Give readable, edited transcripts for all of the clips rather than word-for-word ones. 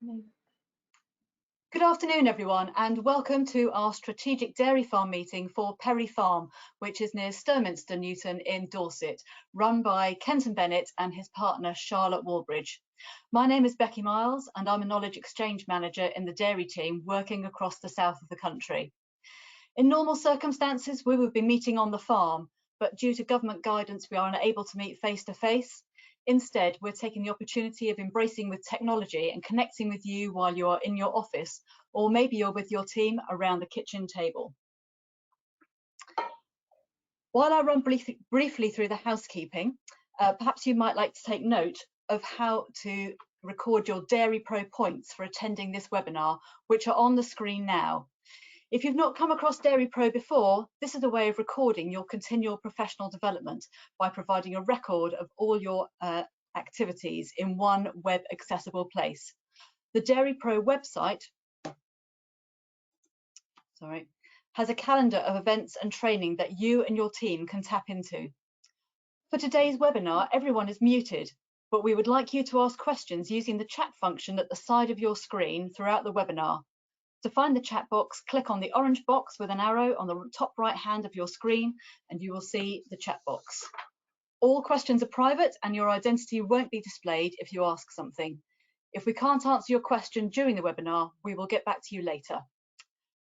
Good afternoon, everyone, and welcome to our strategic dairy farm meeting for Perry Farm, which is near Sturminster Newton in Dorset, run by Kenton Bennett and his partner, Charlotte Warbridge. My name is Becky Miles, and I'm a Knowledge Exchange Manager in the dairy team working across the south of the country. In normal circumstances, we would be meeting on the farm, but due to government guidance, we are unable to meet face-to-face. Instead, we're taking the opportunity of embracing with technology and connecting with you while you are in your office, or maybe you're with your team around the kitchen table. While I run briefly through the housekeeping, perhaps you might like to take note of how to record your Dairy Pro points for attending this webinar, which are on the screen now. If you've not come across Dairy Pro before, this is a way of recording your continual professional development by providing a record of all your activities in one web accessible place. The Dairy Pro website has a calendar of events and training that you and your team can tap into. For today's webinar, everyone is muted, but we would like you to ask questions using the chat function at the side of your screen throughout the webinar. To find the chat box, click on the orange box with an arrow on the top right hand of your screen and you will see the chat box. All questions are private and your identity won't be displayed if you ask something. If we can't answer your question during the webinar, we will get back to you later.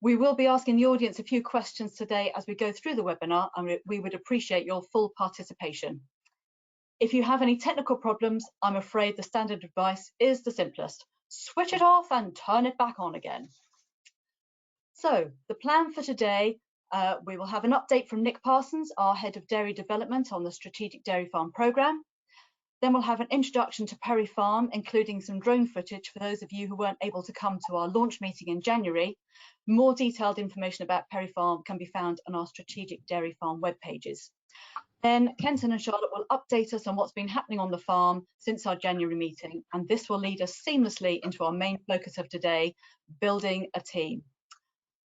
We will be asking the audience a few questions today as we go through the webinar, and we would appreciate your full participation. If you have any technical problems, I'm afraid the standard advice is the simplest. Switch it off and turn it back on again. So the plan for today, we will have an update from Nick Parsons, our Head of Dairy Development on the Strategic Dairy Farm Programme. Then we'll have an introduction to Perry Farm, including some drone footage for those of you who weren't able to come to our launch meeting in January. More detailed information about Perry Farm can be found on our Strategic Dairy Farm web pages. Then Kenton and Charlotte will update us on what's been happening on the farm since our January meeting, and this will lead us seamlessly into our main focus of today, building a team.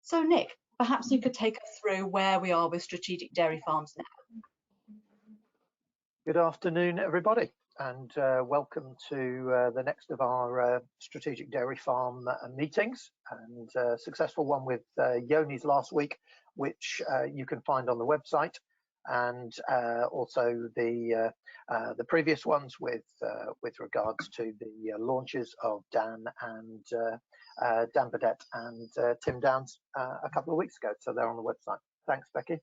So Nick, perhaps you could take us through where we are with Strategic Dairy Farms now. Good afternoon, everybody, and welcome to the next of our Strategic Dairy Farm meetings, and a successful one with Yoni's last week, which you can find on the website, and also the previous ones with regards to the launches of Dan Burdett and Tim Downs a couple of weeks ago. So they're on the website. Thanks, Becky.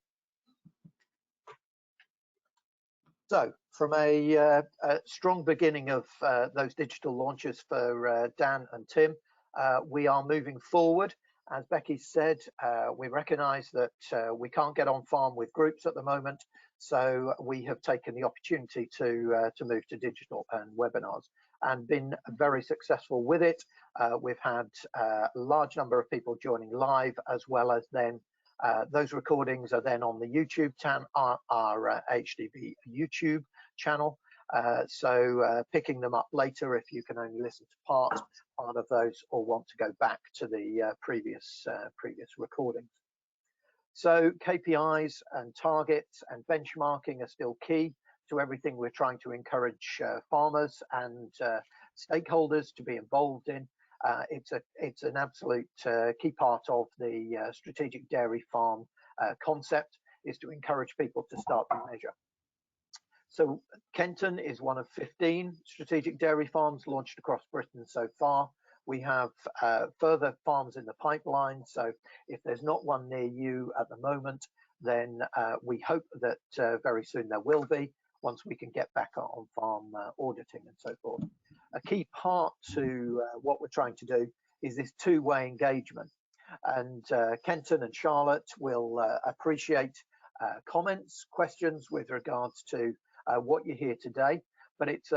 So from a strong beginning of those digital launches for Dan and Tim, we are moving forward. As Becky said, we recognise that we can't get on farm with groups at the moment, so we have taken the opportunity to move to digital and webinars, and been very successful with it. We've had a large number of people joining live, as well as then those recordings are then on the YouTube channel, our AHDB YouTube channel. So picking them up later if you can only listen to part of those or want to go back to the previous recordings. So KPIs and targets and benchmarking are still key to everything we're trying to encourage farmers and stakeholders to be involved in. It's an absolute key part of the strategic dairy farm concept, is to encourage people to start to measure. So Kenton is one of 15 strategic dairy farms launched across Britain so far. We have further farms in the pipeline, so if there's not one near you at the moment, then we hope that very soon there will be, once we can get back on farm auditing and so forth. A key part to what we're trying to do is this two-way engagement, and Kenton and Charlotte will appreciate comments, questions with regards to what you hear today, but it's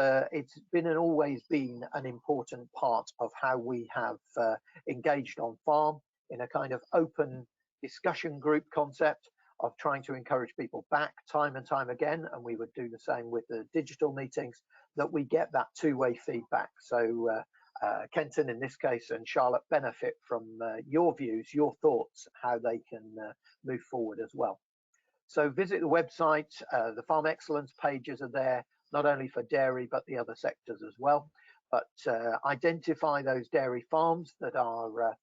been and always been an important part of how we have engaged on farm in a kind of open discussion group concept of trying to encourage people back time and time again, and we would do the same with the digital meetings, that we get that two-way feedback. So Kenton in this case and Charlotte benefit from your views, your thoughts, how they can move forward as well. So visit the website, the Farm Excellence pages are there, not only for dairy but the other sectors as well. but identify those dairy farms that are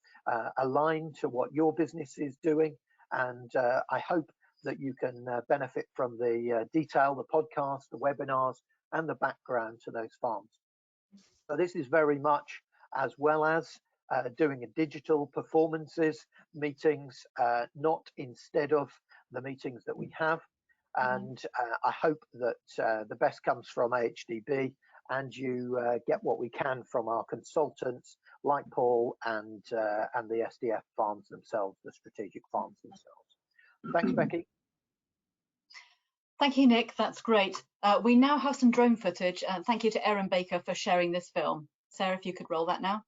aligned to what your business is doing. And I hope that you can benefit from the detail, the podcast, the webinars, and the background to those farms. So this is very much as well as doing a digital performances meetings, not instead of the meetings that we have. And I hope that the best comes from AHDB, and you get what we can from our consultants like Paul and the SDF farms themselves, the strategic farms themselves. Thanks, Becky. Thank you, Nick. That's great. We now have some drone footage. Thank you to Erin Baker for sharing this film. Sarah, if you could roll that now.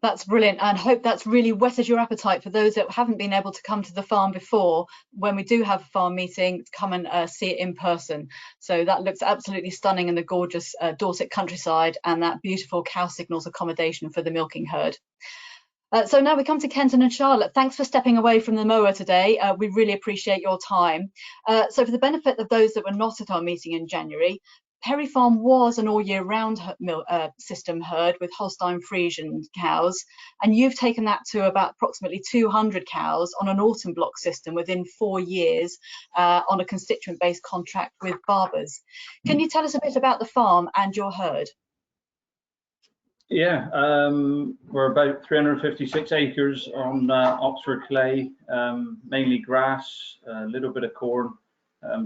That's brilliant, and hope that's really whetted your appetite for those that haven't been able to come to the farm before. When we do have a farm meeting, come and see it in person. So that looks absolutely stunning in the gorgeous Dorset countryside, and that beautiful cow signals accommodation for the milking herd. So now we come to Kenton and Charlotte. Thanks for stepping away from the mower today. We really appreciate your time. So for the benefit of those that were not at our meeting in January, Perry Farm was an all-year-round system herd with Holstein Friesian cows, and you've taken that to about approximately 200 cows on an autumn block system within 4 years on a constituent-based contract with Barbers. Can you tell us a bit about the farm and your herd? Yeah, we're about 356 acres on Oxford clay, mainly grass, a little bit of corn,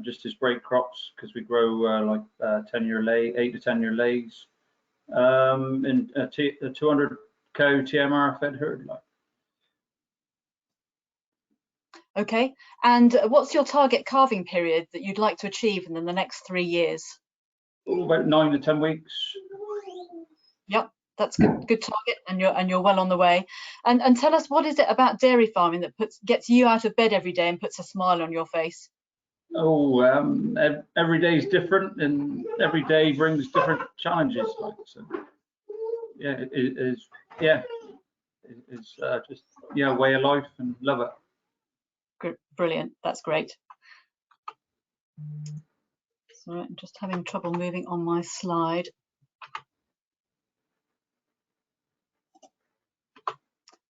just as break crops, because we grow like 10-year lay, 8 to 10-year lays, and a 200 cow TMR fed herd. Okay, and what's your target calving period that you'd like to achieve in the next 3 years? About 9 to 10 weeks. Yep, that's good target, and you're well on the way. And tell us, what is it about dairy farming that gets you out of bed every day and puts a smile on your face? Oh, every day is different, and every day brings different challenges. Like, so, yeah, it's just way of life, and love it. Brilliant, that's great. Sorry, I'm just having trouble moving on my slide.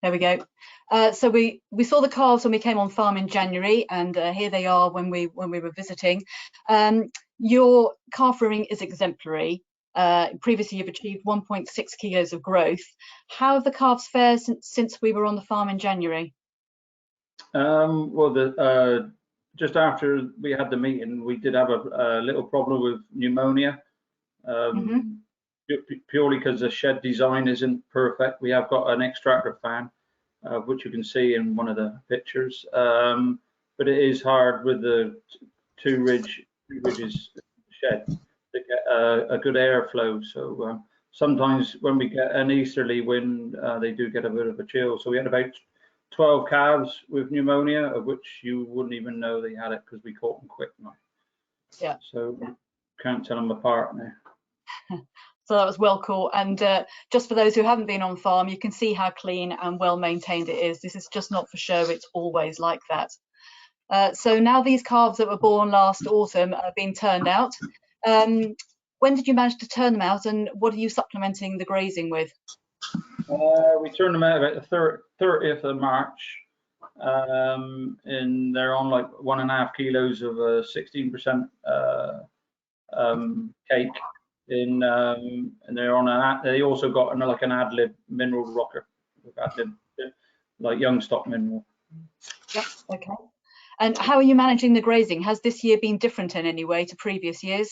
There we go. So we saw the calves when we came on farm in January, and here they are when we were visiting. Your calf rearing is exemplary. Previously, you've achieved 1.6 kilos of growth. How have the calves fared since we were on the farm in January? Well, just after we had the meeting, we did have a little problem with pneumonia. Purely because the shed design isn't perfect. We have got an extractor fan, which you can see in one of the pictures. But it is hard with the two ridges shed to get a good airflow. So sometimes when we get an easterly wind, they do get a bit of a chill. So we had about 12 calves with pneumonia, of which you wouldn't even know they had it because we caught them quick. Yeah. So can't tell them apart now. So that was well caught. And just for those who haven't been on farm, you can see how clean and well maintained it is. This is just not for show. It's always like that. So now these calves that were born last autumn are being turned out. When did you manage to turn them out, and what are you supplementing the grazing with? We turned them out about the 30th of March, and they're on like 1.5 kilos of 16% cake. And they're on they also got like an AHDB mineral rocker with AHDB, like young stock mineral. Yep. Okay. And how are you managing the grazing? Has this year been different in any way to previous years?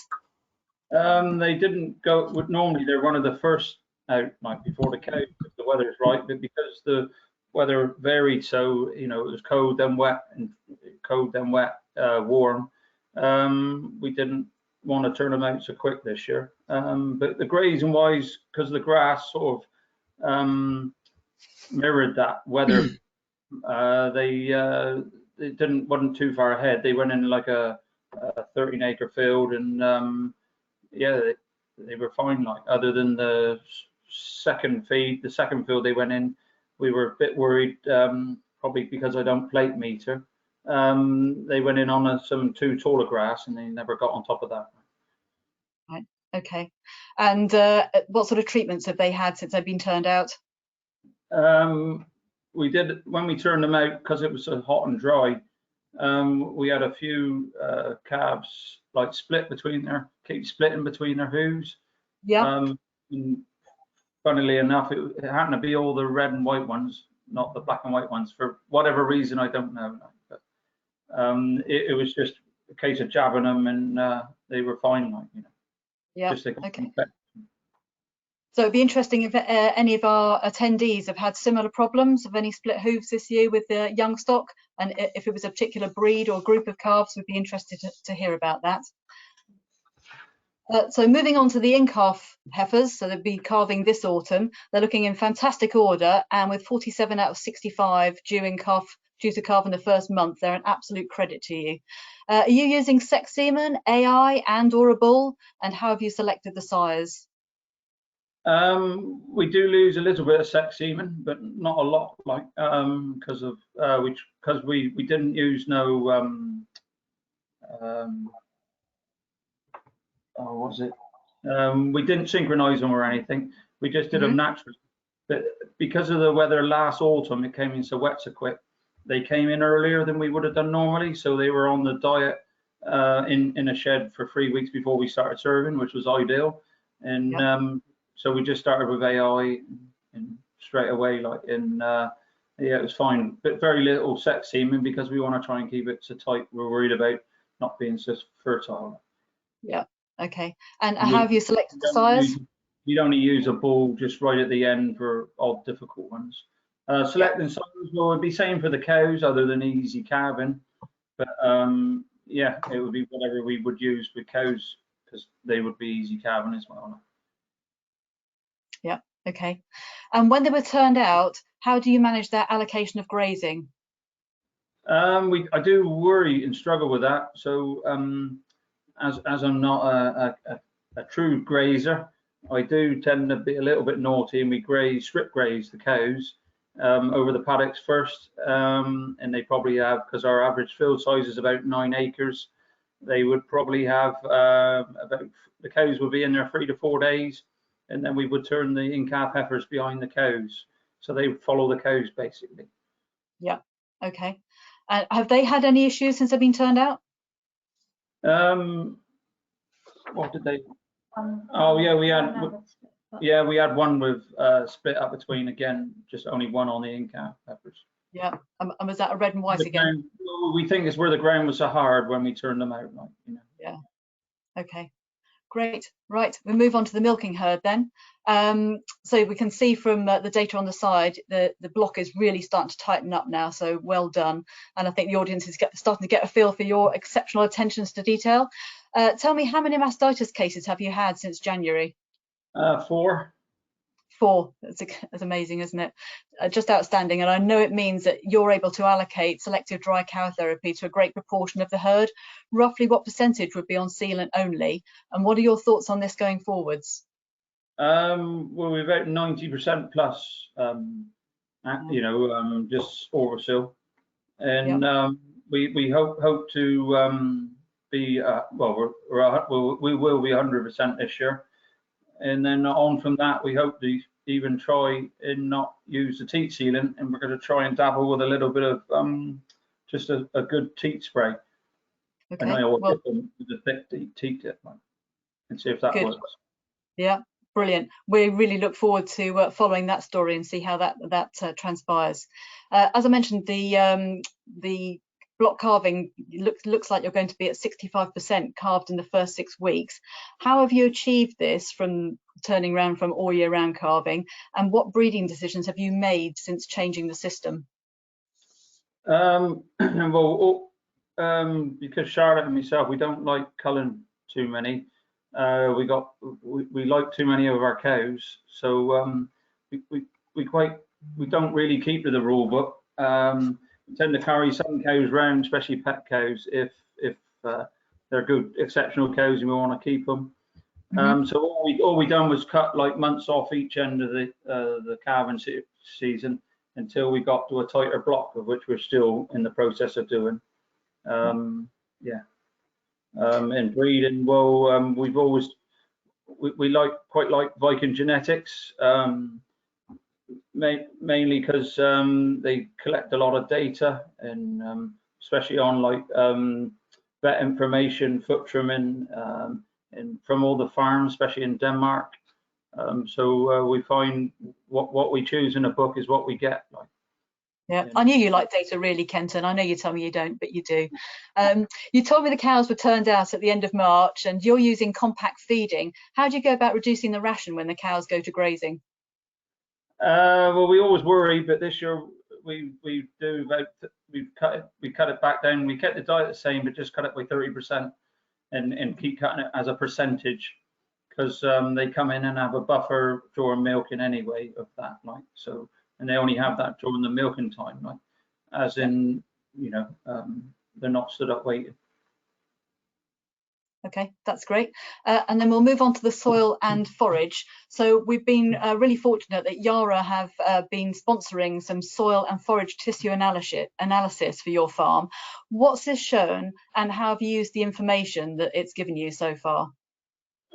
They didn't go. Normally they're one of the first out, like before the cow, if the weather's right. But because the weather varied, so you know it was cold then wet, and cold then wet, warm. We didn't want to turn them out so quick this year. But the grazing wise, because the grass sort of mirrored that weather, it wasn't too far ahead. They went in like a 13-acre field, and yeah, they were fine. Like other than the second field they went in, we were a bit worried, probably because I don't plate meter. They went in on some too taller grass, and they never got on top of that. Right. Okay. And what sort of treatments have they had since they've been turned out? We did when we turned them out, because it was so hot and dry. We had a few calves like keep splitting between their hooves. Yeah. And funnily enough, it happened to be all the red and white ones, not the black and white ones, for whatever reason I don't know. But it was just a case of jabbing them, and they were fine, like you know. Yeah. Just okay. So it'd be interesting if any of our attendees have had similar problems of any split hooves this year with the young stock, and if it was a particular breed or group of calves, we'd be interested to hear about that. So moving on to the in-calf heifers, so they'll be calving this autumn. They're looking in fantastic order, and with 47 out of 65 due to calve in the first month, they're an absolute credit to you. Are you using sex semen, AI, and/or a bull? And how have you selected the sires? We do lose a little bit of sex semen, but not a lot, like because we didn't use no we didn't synchronize them or anything. We just did them naturally. But because of the weather last autumn, it came in so wet so quick. They came in earlier than we would have done normally, so they were on the diet in a shed for 3 weeks before we started serving, which was ideal. And so we just started with AI and straight away, like yeah, it was fine, but very little sex semen because we want to try and keep it so tight. We're worried about not being so fertile. Yeah. Okay. And how have you selected the sires? You'd only use a bull just right at the end for odd, difficult ones. Selecting sires, well, it'd be same for the cows, other than easy calving. But yeah, it would be whatever we would use with cows, because they would be easy calving as well. Yeah. Okay. And when they were turned out, how do you manage their allocation of grazing? I do worry and struggle with that. So as I'm not a true grazer, I do tend to be a little bit naughty, and we strip graze the cows over the paddocks first, and they probably have, because our average field size is about 9 acres, they would probably have the cows would be in there 3 to 4 days, and then we would turn the in-calf heifers behind the cows, so they would follow the cows basically. Yeah. Okay. Have they had any issues since they've been turned out? What did they? Oh yeah, we had one with split up between, again, just only one on the in-calf heifers. Yeah. And was that a red and white again? We think it's where the ground was so hard when we turned them out, like, you know. Yeah. Okay. Great. Right, we move on to the milking herd then. So we can see from the data on the side, the block is really starting to tighten up now, so well done. And I think the audience is starting to get a feel for your exceptional attentions to detail. Tell me, how many mastitis cases have you had since January? 4. 4. That's amazing, isn't it? Just outstanding. And I know it means that you're able to allocate selective dry cow therapy to a great proportion of the herd. Roughly what percentage would be on sealant only? And what are your thoughts on this going forwards? Well, we're about 90% plus, just overseal. And Yep. we hope to be, we will be 100% this year. And then on from that, we hope to even try and not use the teat sealant, and we're going to try and dabble with a little bit of just a good teat spray. Okay. And I always Well, get them with a thick teat tip, and see if that good. works. Yeah, brilliant. We really look forward to following that story and see how that transpires. As I mentioned, the block calving looks like you're going to be at 65% calved in the first 6 weeks. How have you achieved this from turning around from all year round calving, and what breeding decisions have you made since changing the system? Well, because Charlotte and myself, we don't like culling too many. We like too many of our cows, so we don't really keep to the rule book. We tend to carry some cows round, especially pet cows, if they're good, exceptional cows and we want to keep them. So all we done was cut like months off each end of the calving season until we got to a tighter block, of which we're still in the process of doing. Yeah. And breeding, well, we've always we quite like Viking genetics, mainly because they collect a lot of data, and especially on like vet information, foot trimming, and from all the farms, especially in Denmark. So we find what we choose in a book is what we get. Like. Yeah, I knew you liked data really, Kenton. I know you tell me you don't, but you do. You told me the cows were turned out at the end of March and you're using compact feeding. How do you go about reducing the ration when the cows go to grazing? Well, we always worry, but this year we cut it back down. We kept the diet the same, but just cut it by 30% and keep cutting it as a percentage, because they come in and have a buffer during milking anyway of that, like so. And they only have that during the milking time, like, as in, they're not stood up waiting. Okay, that's great. And then we'll move on to the soil and forage. So we've been really fortunate that Yara have been sponsoring some soil and forage tissue analysis for your farm. What's this shown, and how have you used the information that it's given you so far?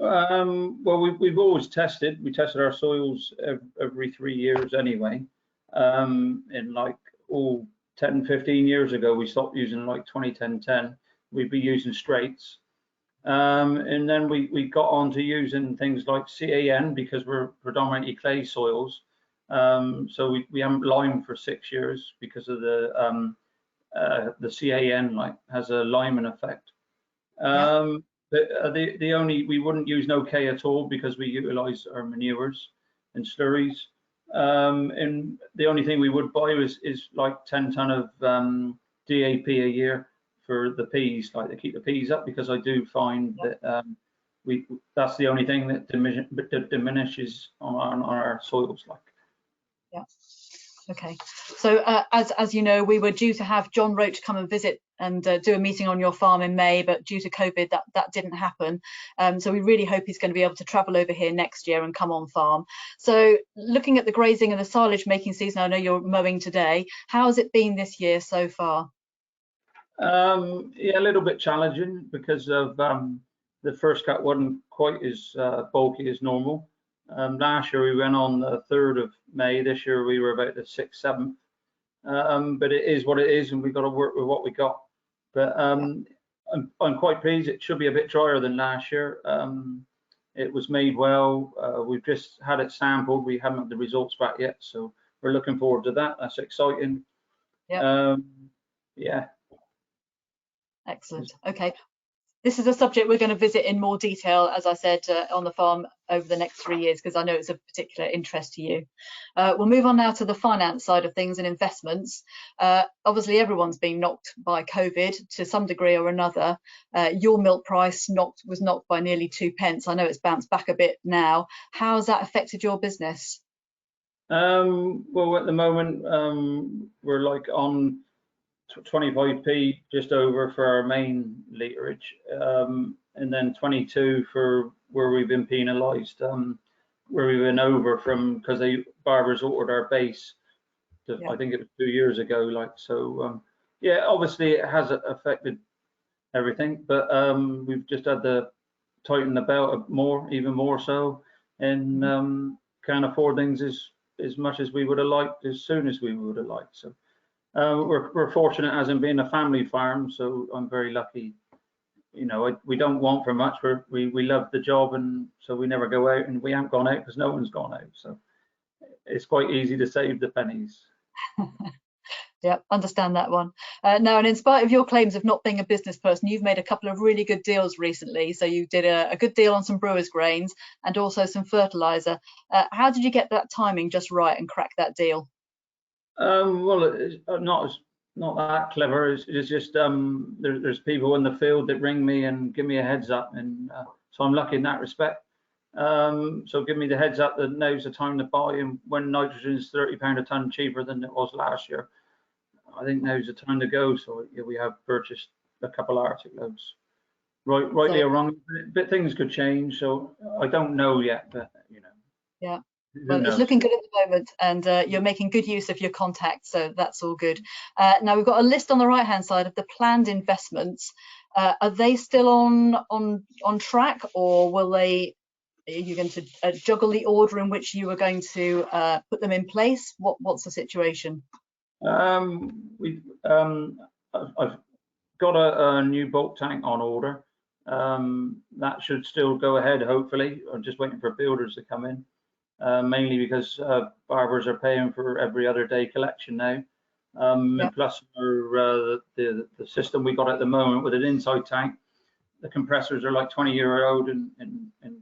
Well, we've always tested. We tested our soils every 3 years anyway. And like all 10, 15 years ago, we stopped using like 20-10-10. We'd be using straights. And then we got on to using things like CAN because we're predominantly clay soils. So we haven't limed for 6 years because of the CAN like has a liming effect. We wouldn't use no K at all because we utilize our manures and slurries. And the only thing we would buy is like 10 ton of DAP a year for the peas, like to keep the peas up, because I do find that that's the only thing that diminishes on our soils, like. Yeah. Okay. So as you know, we were due to have John Roach come and visit and do a meeting on your farm in May, but due to COVID, that didn't happen. So we really hope he's going to be able to travel over here next year and come on farm. So looking at the grazing and the silage making season, I know you're mowing today. How has it been this year so far? Yeah, a little bit challenging because of the first cut wasn't quite as bulky as normal. Last year we went on the 3rd of May. This year we were about the 6th, 7th. But it is what it is, and we've got to work with what we got. But I'm quite pleased. It should be a bit drier than last year. It was made well. We've just had it sampled. We haven't had the results back yet, so we're looking forward to that. That's exciting. Yeah. Yeah. Excellent. Okay. This is a subject we're going to visit in more detail, as I said, on the farm over the next 3 years, because I know it's of particular interest to you. We'll move on now to the finance side of things and investments. Obviously, everyone's been knocked by COVID to some degree or another. Your milk price was knocked by nearly 2p. I know it's bounced back a bit now. How has that affected your business? Well, at the moment, we're like on 25p just over for our main literage, and then 22 for where we've been penalised, where we've been over from because barbers ordered our base. I think it was 2 years ago. Like so, yeah. Obviously, it has affected everything, but we've just had to tighten the belt even more so, and can't afford things as much as we would have liked as soon as we would have liked. So. We're fortunate as in being a family farm, so I'm very lucky. You know, we don't want for much. We love the job, and so we never go out, and we haven't gone out because no one's gone out. So it's quite easy to save the pennies. Yeah, understand that one. Now, and in spite of your claims of not being a business person, you've made a couple of really good deals recently. So you did a good deal on some brewers' grains and also some fertilizer. How did you get that timing just right and crack that deal? Well, it's not that clever. It's just there's people in the field that ring me and give me a heads up, and so I'm lucky in that respect. So give me the heads up that now's the time to buy, and when nitrogen is £30 a ton cheaper than it was last year, I think now's the time to go. So yeah, we have purchased a couple Arctic loads. Rightly or wrongly, but things could change. So I don't know yet, but you know. Yeah. Well, it's looking good at the moment, and you're making good use of your contacts, so that's all good. Now we've got a list on the right-hand side of the planned investments. Are they still on track, or are you going to juggle the order in which you were going to put them in place? What's the situation? I've got a new bulk tank on order. That should still go ahead, hopefully. I'm just waiting for builders to come in. Mainly because barbers are paying for every other day collection now. And plus the system we got at the moment with an inside tank, the compressors are like 20-year-old and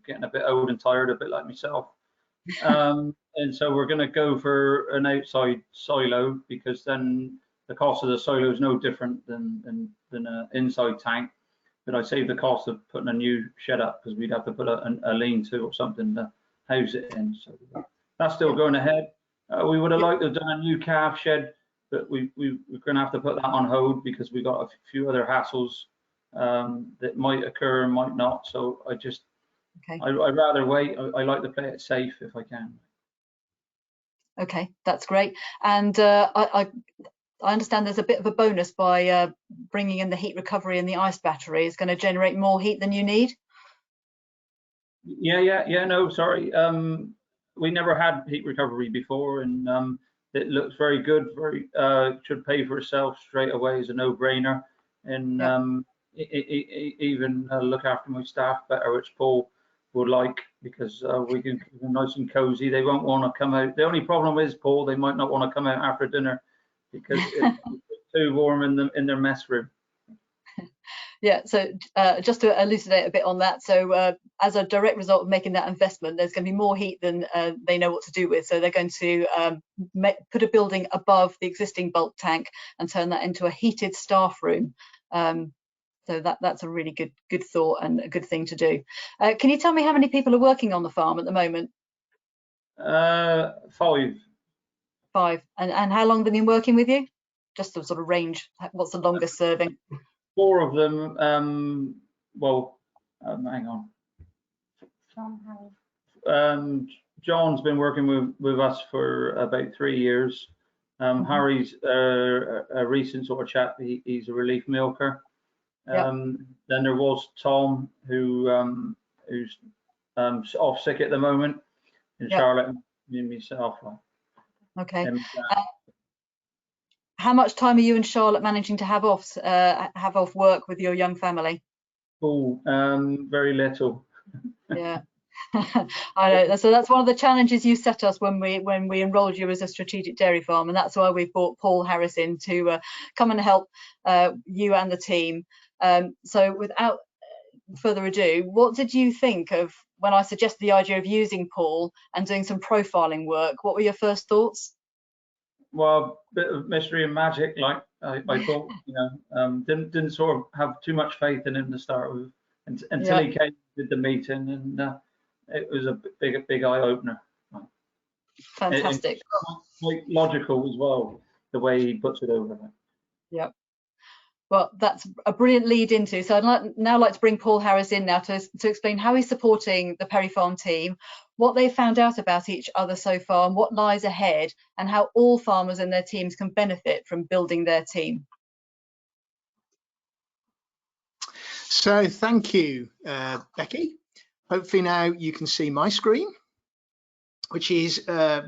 getting a bit old and tired, a bit like myself. And so we're going to go for an outside silo, because then the cost of the silo is no different than an inside tank. But I save the cost of putting a new shed up, because we'd have to put a lean-to or something to house it in. So that's still going ahead. We would have liked to have done a new calf shed, but we're going to have to put that on hold because we got a few other hassles that might occur and might not. So I'd rather wait. I like to play it safe if I can. Okay, that's great. And I understand there's a bit of a bonus by bringing in the heat recovery and the ice battery. It's going to generate more heat than you need. Yeah. No, sorry. We never had heat recovery before, and it looks very good. Should pay for itself straight away as a no-brainer, and even look after my staff better, which Paul would like, because we can keep them nice and cozy. They won't want to come out. The only problem is, Paul, they might not want to come out after dinner because it's too warm in their mess room. Yeah, so just to elucidate a bit on that, so as a direct result of making that investment, there's going to be more heat than they know what to do with. So they're going to put a building above the existing bulk tank and turn that into a heated staff room. So that's a really good thought and a good thing to do. Can you tell me how many people are working on the farm at the moment? 5. 5. And how long have they been working with you? Just to sort of range, what's the longest serving? 4 of them, hang on. John's been working with us for about 3 years. Harry's a recent sort of chap. He's a relief milker. Then there was Tom, who's off sick at the moment, and Charlotte and myself. Okay. How much time are you and Charlotte managing to have off work with your young family? Oh, very little. Yeah. I know. So that's one of the challenges you set us when we enrolled you as a strategic dairy farm, and that's why we brought Paul Harris in to come and help you and the team. So without further ado, what did you think of when I suggested the idea of using Paul and doing some profiling work? What were your first thoughts? Well, a bit of mystery and magic, like I thought, didn't sort of have too much faith in him to start with until he came with the meeting, and it was a big eye opener. Fantastic. Quite logical as well, the way he puts it over. Yeah. Well, that's a brilliant lead into. So I'd now like to bring Paul Harris in now to explain how he's supporting the Perry Farm team, what they've found out about each other so far, and what lies ahead, and how all farmers and their teams can benefit from building their team. So thank you, Becky. Hopefully now you can see my screen, which is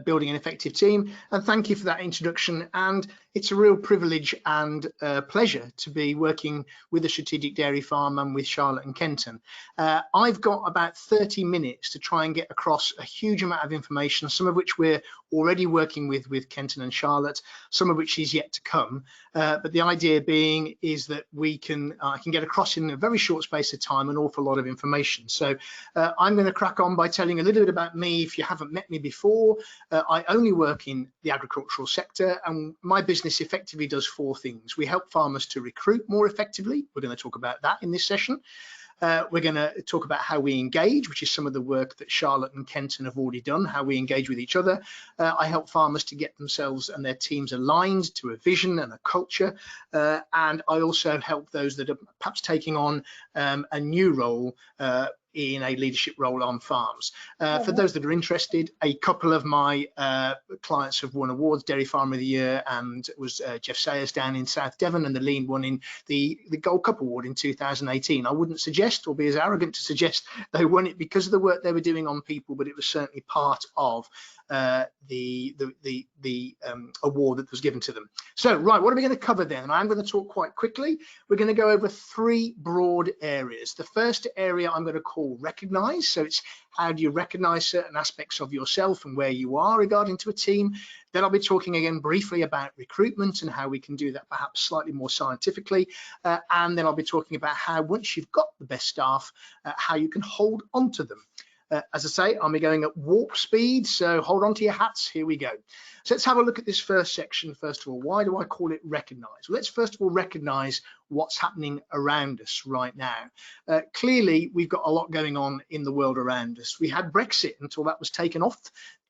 building an effective team. And thank you for that introduction. And it's a real privilege and pleasure to be working with the Strategic Dairy Farm and with Charlotte and Kenton. I've got about 30 minutes to try and get across a huge amount of information, some of which we're already working with Kenton and Charlotte, some of which is yet to come. But the idea being is that I can get across in a very short space of time an awful lot of information. So I'm going to crack on by telling a little bit about me. If you haven't met me before, I only work in the agricultural sector, and my business effectively does four things. We help farmers to recruit more effectively. We're going to talk about that in this session. We're going to talk about how we engage, which is some of the work that Charlotte and Kenton have already done, how we engage with each other. I help farmers to get themselves and their teams aligned to a vision and a culture. And I also help those that are perhaps taking on a new role in a leadership role on farms. For those that are interested, a couple of my clients have won awards, Dairy Farmer of the Year, and it was Jeff Sayers down in South Devon, and the Lean won in the Gold Cup Award in 2018. I wouldn't suggest or be as arrogant to suggest they won it because of the work they were doing on people, but it was certainly part of the award that was given to them. So, right, what are we going to cover then? And I'm going to talk quite quickly. We're going to go over three broad areas. The first area I'm going to call recognize. So it's how do you recognize certain aspects of yourself and where you are regarding to a team. Then I'll be talking again briefly about recruitment and how we can do that perhaps slightly more scientifically. And then I'll be talking about how once you've got the best staff, how you can hold on to them. As I say, I'll be going at warp speed, so hold on to your hats. Here we go. So let's have a look at this first section. First of all, why do I call it recognize? Well, let's first of all recognize what's happening around us right now. Clearly, we've got a lot going on in the world around us. We had Brexit until that was taken off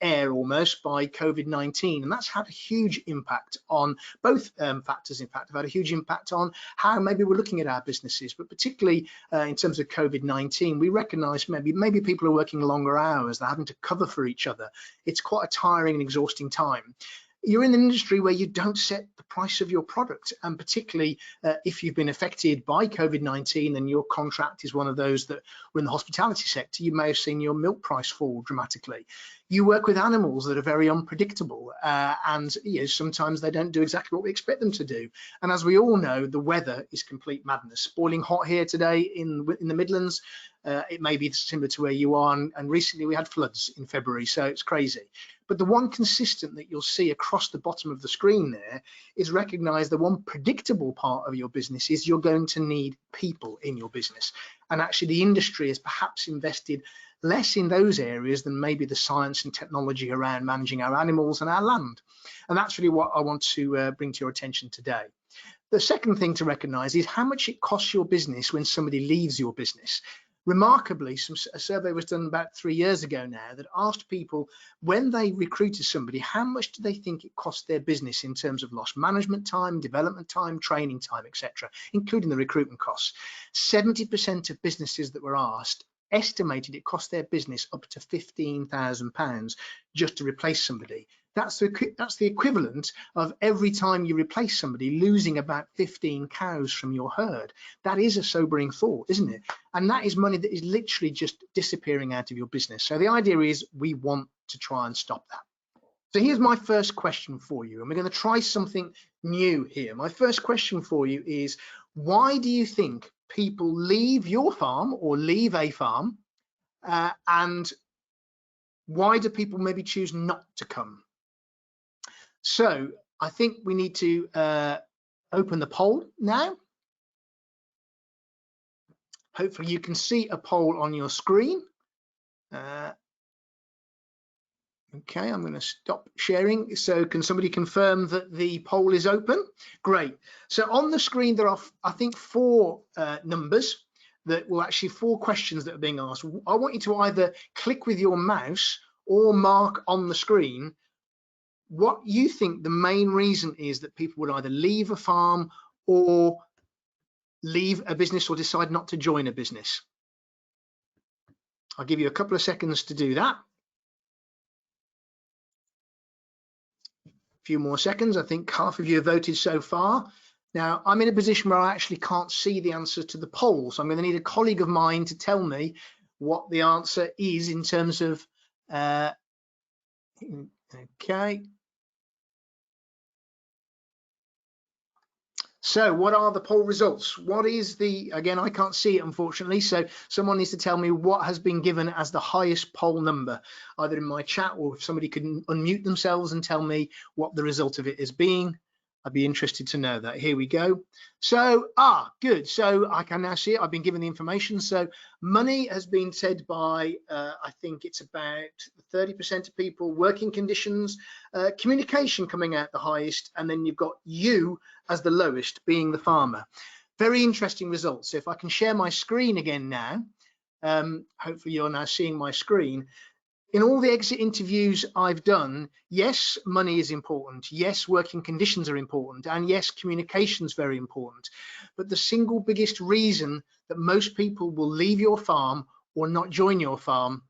air almost by COVID-19, and that's had a huge impact on both factors. In fact, have had a huge impact on how maybe we're looking at our businesses, but particularly in terms of COVID-19, we recognize maybe people are working longer hours, they're having to cover for each other. It's quite a tiring and exhausting time. You're in an industry where you don't set the price of your product, and particularly if you've been affected by COVID-19 and your contract is one of those that were in the hospitality sector, you may have seen your milk price fall dramatically. You work with animals that are very unpredictable, and sometimes they don't do exactly what we expect them to do. And as we all know, the weather is complete madness. Boiling hot here today in the Midlands. It may be similar to where you are, and recently we had floods in February, so it's crazy. But the one consistent that you'll see across the bottom of the screen there is recognize the one predictable part of your business is you're going to need people in your business. And actually the industry has perhaps invested less in those areas than maybe the science and technology around managing our animals and our land. And that's really what I want to bring to your attention today. The second thing to recognize is how much it costs your business when somebody leaves your business. Remarkably, a survey was done about 3 years ago now that asked people when they recruited somebody, how much do they think it cost their business in terms of lost management time, development time, training time, etc., including the recruitment costs. 70% of businesses that were asked estimated it cost their business up to £15,000 just to replace somebody. That's the equivalent of every time you replace somebody losing about 15 cows from your herd. That is a sobering thought, isn't it? And that is money that is literally just disappearing out of your business. So the idea is we want to try and stop that. So here's my first question for you, and we're going to try something new here. My first question for you is, why do you think people leave your farm or leave a farm, and why do people maybe choose not to come? So I think we need to open the poll now. hopefully you can see a poll on your screen. Okay, I'm going to stop sharing. So can somebody confirm that the poll is open? Great. So on the screen, there are, I think, 4 numbers that will actually 4 questions that are being asked. I want you to either click with your mouse or mark on the screen what you think the main reason is that people would either leave a farm or leave a business or decide not to join a business. I'll give you a couple of seconds to do that. Few more seconds. I think half of you have voted so far. Now, I'm in a position where I actually can't see the answer to the poll, so I'm going to need a colleague of mine to tell me what the answer is in terms of okay. So what are the poll results? What is the, again, I can't see it unfortunately, so someone needs to tell me what has been given as the highest poll number, either in my chat or if somebody could unmute themselves and tell me what the result of it is being. I'd be interested to know that. Here we go. So, good. So I can now see it. I've been given the information. So money has been said by, I think it's about 30% of people, working conditions, communication coming out the highest, and then you've got you as the lowest, being the farmer. Very interesting results. So if I can share my screen again now, hopefully you're now seeing my screen. In all the exit interviews I've done, yes, money is important. Yes, working conditions are important. And yes, communication is very important. But the single biggest reason that most people will leave your farm or not join your farm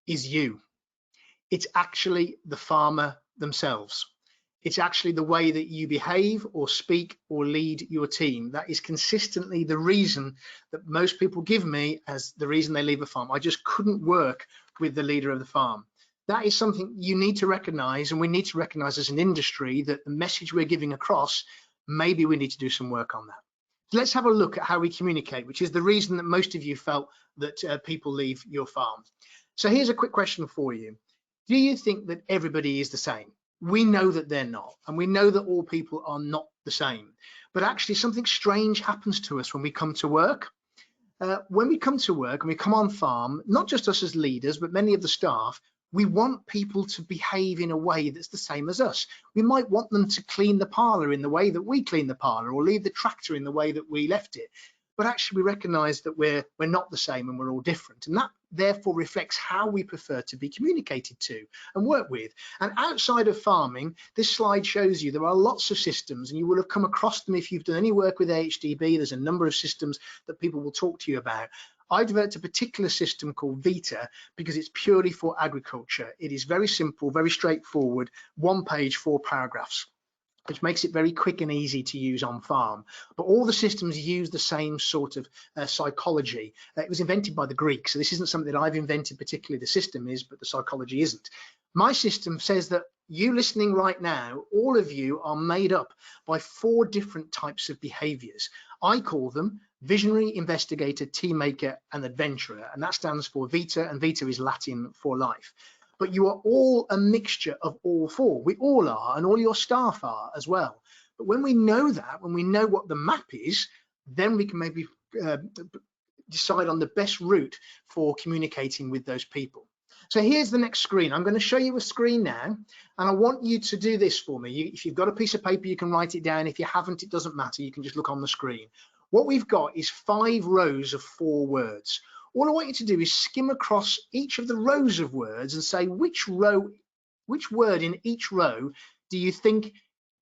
is you. It's actually the farmer themselves. It's actually the way that you behave or speak or lead your team. That is consistently the reason that most people give me as the reason they leave a farm. I just couldn't work with the leader of the farm. That is something you need to recognize, and we need to recognize as an industry that the message we're giving across, maybe we need to do some work on that. So let's have a look at how we communicate, which is the reason that most of you felt that people leave your farm. So here's a quick question for you. Do you think that everybody is the same? We know that they're not, and we know that all people are not the same. But actually something strange happens to us when we come to work. When we come to work and we come on farm, not just us as leaders, but many of the staff, we want people to behave in a way that's the same as us. We might want them to clean the parlour in the way that we clean the parlour, or leave the tractor in the way that we left it. But actually we recognise that we're not the same and we're all different. And that therefore reflects how we prefer to be communicated to and work with. And outside of farming, this slide shows you there are lots of systems, and you will have come across them if you've done any work with AHDB. There's a number of systems that people will talk to you about. I developed a particular system called Vita because it's purely for agriculture. It is very simple, very straightforward, 1 page, 4 paragraphs, which makes it very quick and easy to use on farm. But all the systems use the same sort of psychology. It was invented by the Greeks, so this isn't something that I've invented particularly, the system is, but the psychology isn't. My system says that you listening right now, all of you are made up by 4 different types of behaviors. I call them visionary, investigator, team maker, and adventurer, and that stands for Vita, and Vita is Latin for life. But you are all a mixture of all 4. We all are, and all your staff are as well. But when we know that, when we know what the map is, then we can maybe decide on the best route for communicating with those people. So here's the next screen. I'm going to show you a screen now, and I want you to do this for me. If you've got a piece of paper, you can write it down. If you haven't, it doesn't matter. You can just look on the screen. What we've got is 5 rows of 4 words. All I want you to do is skim across each of the rows of words and say which word in each row do you think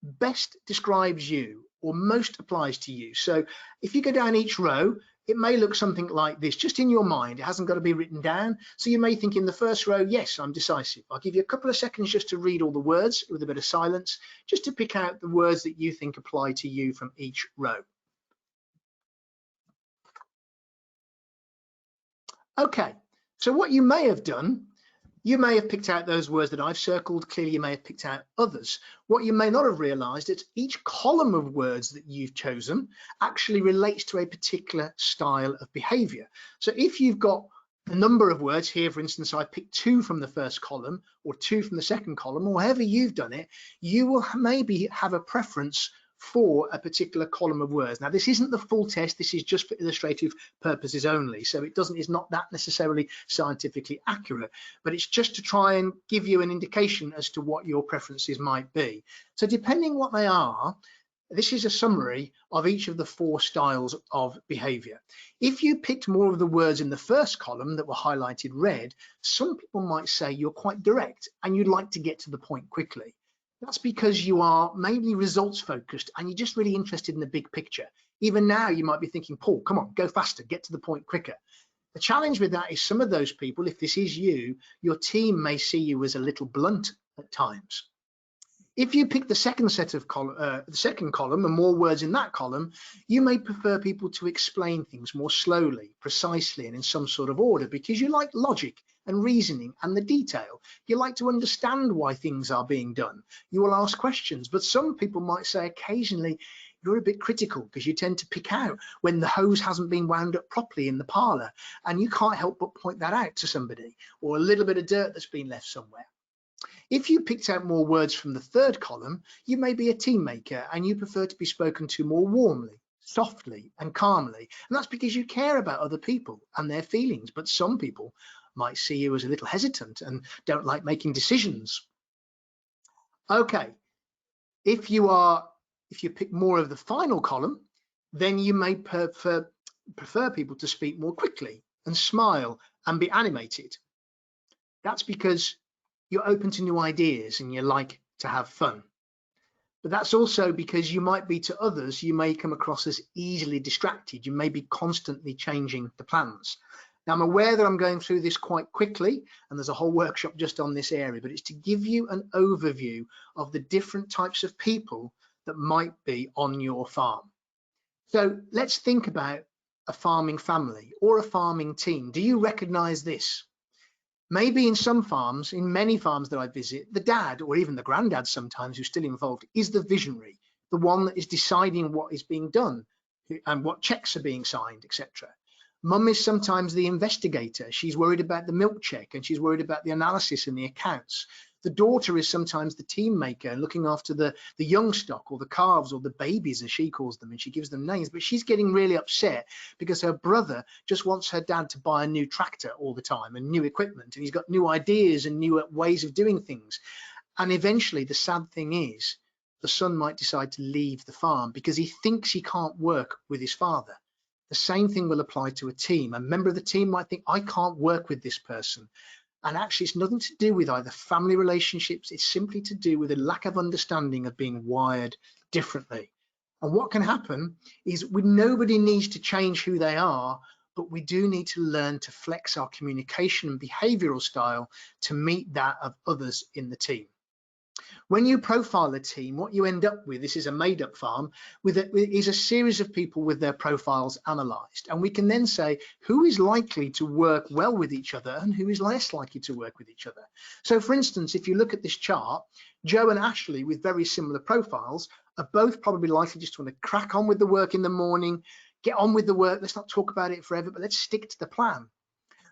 best describes you or most applies to you. So if you go down each row, it may look something like this, just in your mind. It hasn't got to be written down. So you may think in the first row, yes, I'm decisive. I'll give you a couple of seconds just to read all the words with a bit of silence, just to pick out the words that you think apply to you from each row. Okay, so what you may have done, you may have picked out those words that I've circled. Clearly, you may have picked out others. What you may not have realized is each column of words that you've chosen actually relates to a particular style of behavior. So if you've got a number of words here, for instance, I picked 2 from the first column or 2 from the second column, or however you've done it, you will maybe have a preference for a particular column of words. Now, this isn't the full test. This is just for illustrative purposes only. So it's not that necessarily scientifically accurate, but it's just to try and give you an indication as to what your preferences might be. So depending what they are, this is a summary of each of the 4 styles of behavior. If you picked more of the words in the first column that were highlighted red, some people might say you're quite direct and you'd like to get to the point quickly. That's because you are mainly results focused and you're just really interested in the big picture. Even now you might be thinking, Paul, come on, go faster, get to the point quicker. The challenge with that is some of those people, if this is you, your team may see you as a little blunt at times. If you pick the second column and more words in that column, you may prefer people to explain things more slowly, precisely, and in some sort of order, because you like logic and reasoning and the detail. You like to understand why things are being done. You will ask questions, but some people might say occasionally you're a bit critical because you tend to pick out when the hose hasn't been wound up properly in the parlour, and you can't help but point that out to somebody, or a little bit of dirt that's been left somewhere. If you picked out more words from the third column, you may be a team maker and you prefer to be spoken to more warmly, softly and calmly. And that's because you care about other people and their feelings. But some people might see you as a little hesitant and don't like making decisions. Okay, if you pick more of the final column, then you may prefer people to speak more quickly and smile and be animated. That's because you're open to new ideas and you like to have fun. But that's also because you might be to others, you may come across as easily distracted. You may be constantly changing the plans. Now, I'm aware that I'm going through this quite quickly and there's a whole workshop just on this area, but it's to give you an overview of the different types of people that might be on your farm. So let's think about a farming family or a farming team. Do you recognize this? Maybe in some farms, in many farms that I visit, the dad or even the granddad sometimes who's still involved is the visionary, the one that is deciding what is being done and what checks are being signed, etc. Mum is sometimes the investigator. She's worried about the milk check and she's worried about the analysis and the accounts. The daughter is sometimes the team maker, looking after the young stock or the calves or the babies, as she calls them, and she gives them names. But she's getting really upset because her brother just wants her dad to buy a new tractor all the time and new equipment, and he's got new ideas and new ways of doing things. And eventually, the sad thing is, the son might decide to leave the farm because he thinks he can't work with his father. The same thing will apply to a team. A member of the team might think, I can't work with this person. And actually, it's nothing to do with either family relationships. It's simply to do with a lack of understanding of being wired differently. And what can happen is nobody needs to change who they are, but we do need to learn to flex our communication and behavioral style to meet that of others in the team. When you profile a team, what you end up with, this is a made-up farm, is a series of people with their profiles analysed. And we can then say who is likely to work well with each other and who is less likely to work with each other. So, for instance, if you look at this chart, Joe and Ashley with very similar profiles are both probably likely just to want to crack on with the work in the morning, get on with the work, let's not talk about it forever, but let's stick to the plan.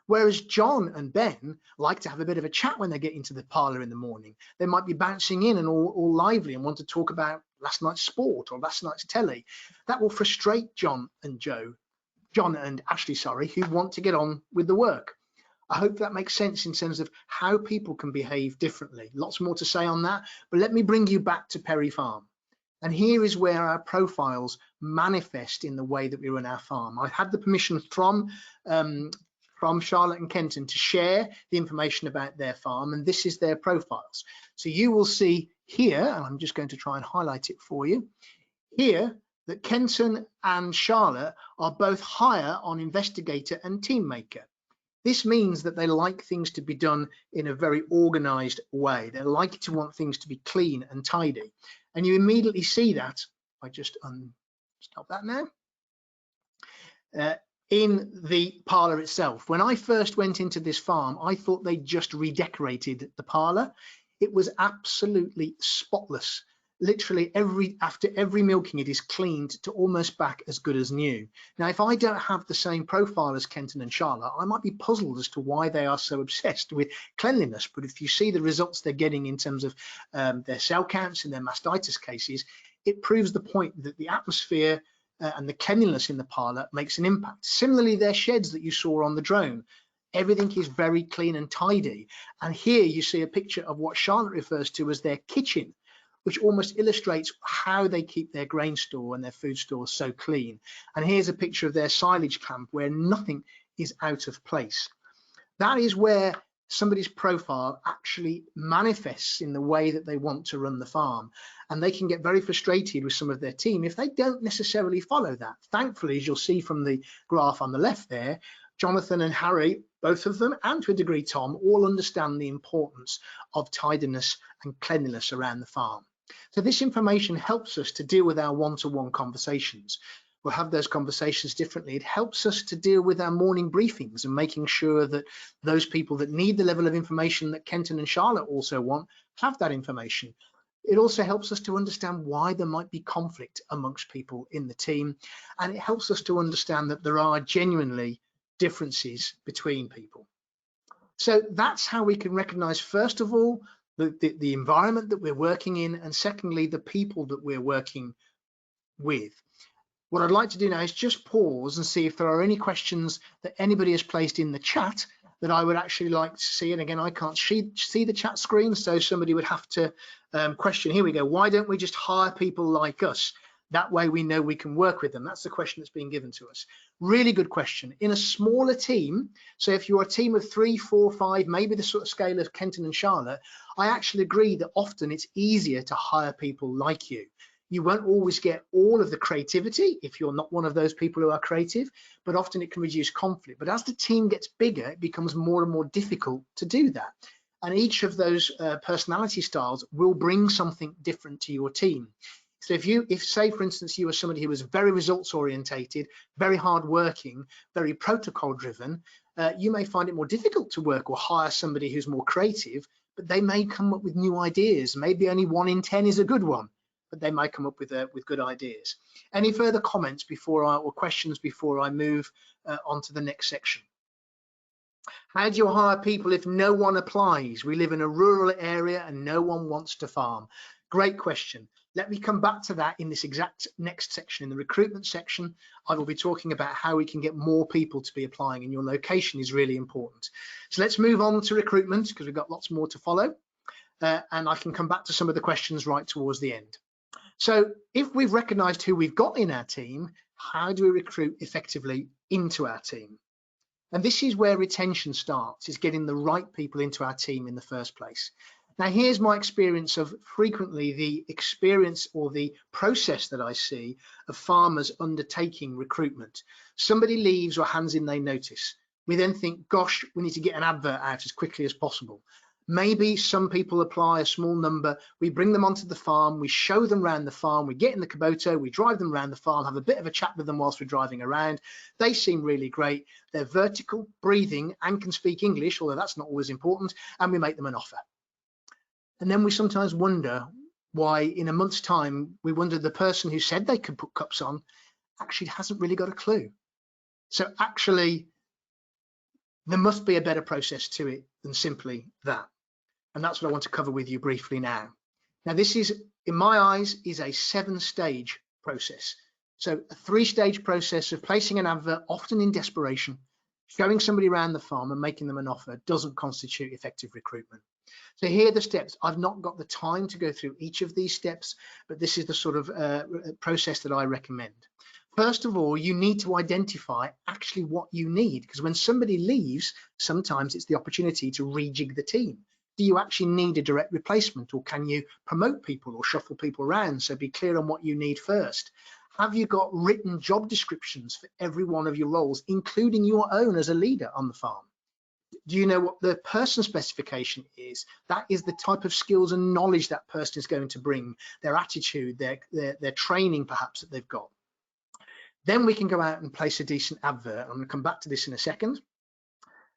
Whereas John and Ben like to have a bit of a chat when they get into the parlour in the morning. They might be bouncing in and all lively and want to talk about last night's sport or last night's telly. That will frustrate John and Ashley, sorry, who want to get on with the work. I hope that makes sense in terms of how people can behave differently. Lots more to say on that, but let me bring you back to Perry Farm. And here is where our profiles manifest in the way that we run our farm. I've had the permission from Charlotte and Kenton to share the information about their farm, and this is their profiles. So you will see here, and I'm just going to try and highlight it for you, here that Kenton and Charlotte are both higher on investigator and team maker. This means that they like things to be done in a very organised way. They like to want things to be clean and tidy. And you immediately see that, I just stop that now, in the parlour itself. When I first went into this farm, I thought they just redecorated the parlour. It was absolutely spotless. Literally after every milking, it is cleaned to almost back as good as new. Now, if I don't have the same profile as Kenton and Charlotte, I might be puzzled as to why they are so obsessed with cleanliness. But if you see the results they're getting in terms of their cell counts and their mastitis cases, it proves the point that the atmosphere and the cleanliness in the parlour makes an impact. Similarly, their sheds that you saw on the drone, everything is very clean and tidy. And here you see a picture of what Charlotte refers to as their kitchen, which almost illustrates how they keep their grain store and their food store so clean. And here's a picture of their silage camp where nothing is out of place. That is where somebody's profile actually manifests in the way that they want to run the farm. And they can get very frustrated with some of their team if they don't necessarily follow that. Thankfully, as you'll see from the graph on the left there, Jonathan and Harry, both of them, and to a degree Tom, all understand the importance of tidiness and cleanliness around the farm. So this information helps us to deal with our one-to-one conversations. We'll have those conversations differently. It helps us to deal with our morning briefings and making sure that those people that need the level of information that Kenton and Charlotte also want have that information. It also helps us to understand why there might be conflict amongst people in the team, and it helps us to understand that there are genuinely differences between people. So that's how we can recognize, first of all, the environment that we're working in, and secondly, the people that we're working with. What I'd like to do now is just pause and see if there are any questions that anybody has placed in the chat that I would actually like to see. And again, I can't see the chat screen, so somebody would have to question. Here we go. Why don't we just hire people like us? That way we know we can work with them. That's the question that's being given to us. Really good question. In a smaller team, so if you're a team of 3, 4, 5, maybe the sort of scale of Kenton and Charlotte, I actually agree that often it's easier to hire people like you. You won't always get all of the creativity if you're not one of those people who are creative, but often it can reduce conflict. But as the team gets bigger, it becomes more and more difficult to do that. And each of those personality styles will bring something different to your team. So if say, for instance, you were somebody who was very results orientated, very hardworking, very protocol driven, you may find it more difficult to work or hire somebody who's more creative, but they may come up with new ideas. Maybe only 1 in 10 is a good one, but they might come up with good ideas. Any further comments or questions before I move on to the next section? How do you hire people if no one applies? We live in a rural area and no one wants to farm. Great question. Let me come back to that in this exact next section. In the recruitment section, I will be talking about how we can get more people to be applying, and your location is really important. So let's move on to recruitment because we've got lots more to follow, and I can come back to some of the questions right towards the end. So if we've recognized who we've got in our team, how do we recruit effectively into our team? And this is where retention starts, is getting the right people into our team in the first place. Now, here's my experience of frequently the experience or the process that I see of farmers undertaking recruitment. Somebody leaves or hands in their notice. We then think, gosh, we need to get an advert out as quickly as possible. Maybe some people apply, a small number, we bring them onto the farm, we show them around the farm, we get in the Kubota, we drive them around the farm, have a bit of a chat with them whilst we're driving around. They seem really great. They're vertical, breathing, and can speak English, although that's not always important, and we make them an offer. And then we sometimes wonder why in a month's time, we wonder the person who said they could put cups on actually hasn't really got a clue. So actually, there must be a better process to it than simply that. And that's what I want to cover with you briefly now. Now, this is, in my eyes, is a 7-stage process. So a 3-stage process of placing an advert, often in desperation, showing somebody around the farm and making them an offer doesn't constitute effective recruitment. So here are the steps. I've not got the time to go through each of these steps, but this is the sort of process that I recommend. First of all, you need to identify actually what you need, because when somebody leaves, sometimes it's the opportunity to rejig the team. Do you actually need a direct replacement, or can you promote people or shuffle people around? So be clear on what you need first. Have you got written job descriptions for every one of your roles, including your own as a leader on the farm? Do you know what the person specification is? That is the type of skills and knowledge that person is going to bring, their attitude, their training perhaps that they've got. Then we can go out and place a decent advert. I'm going to come back to this in a second.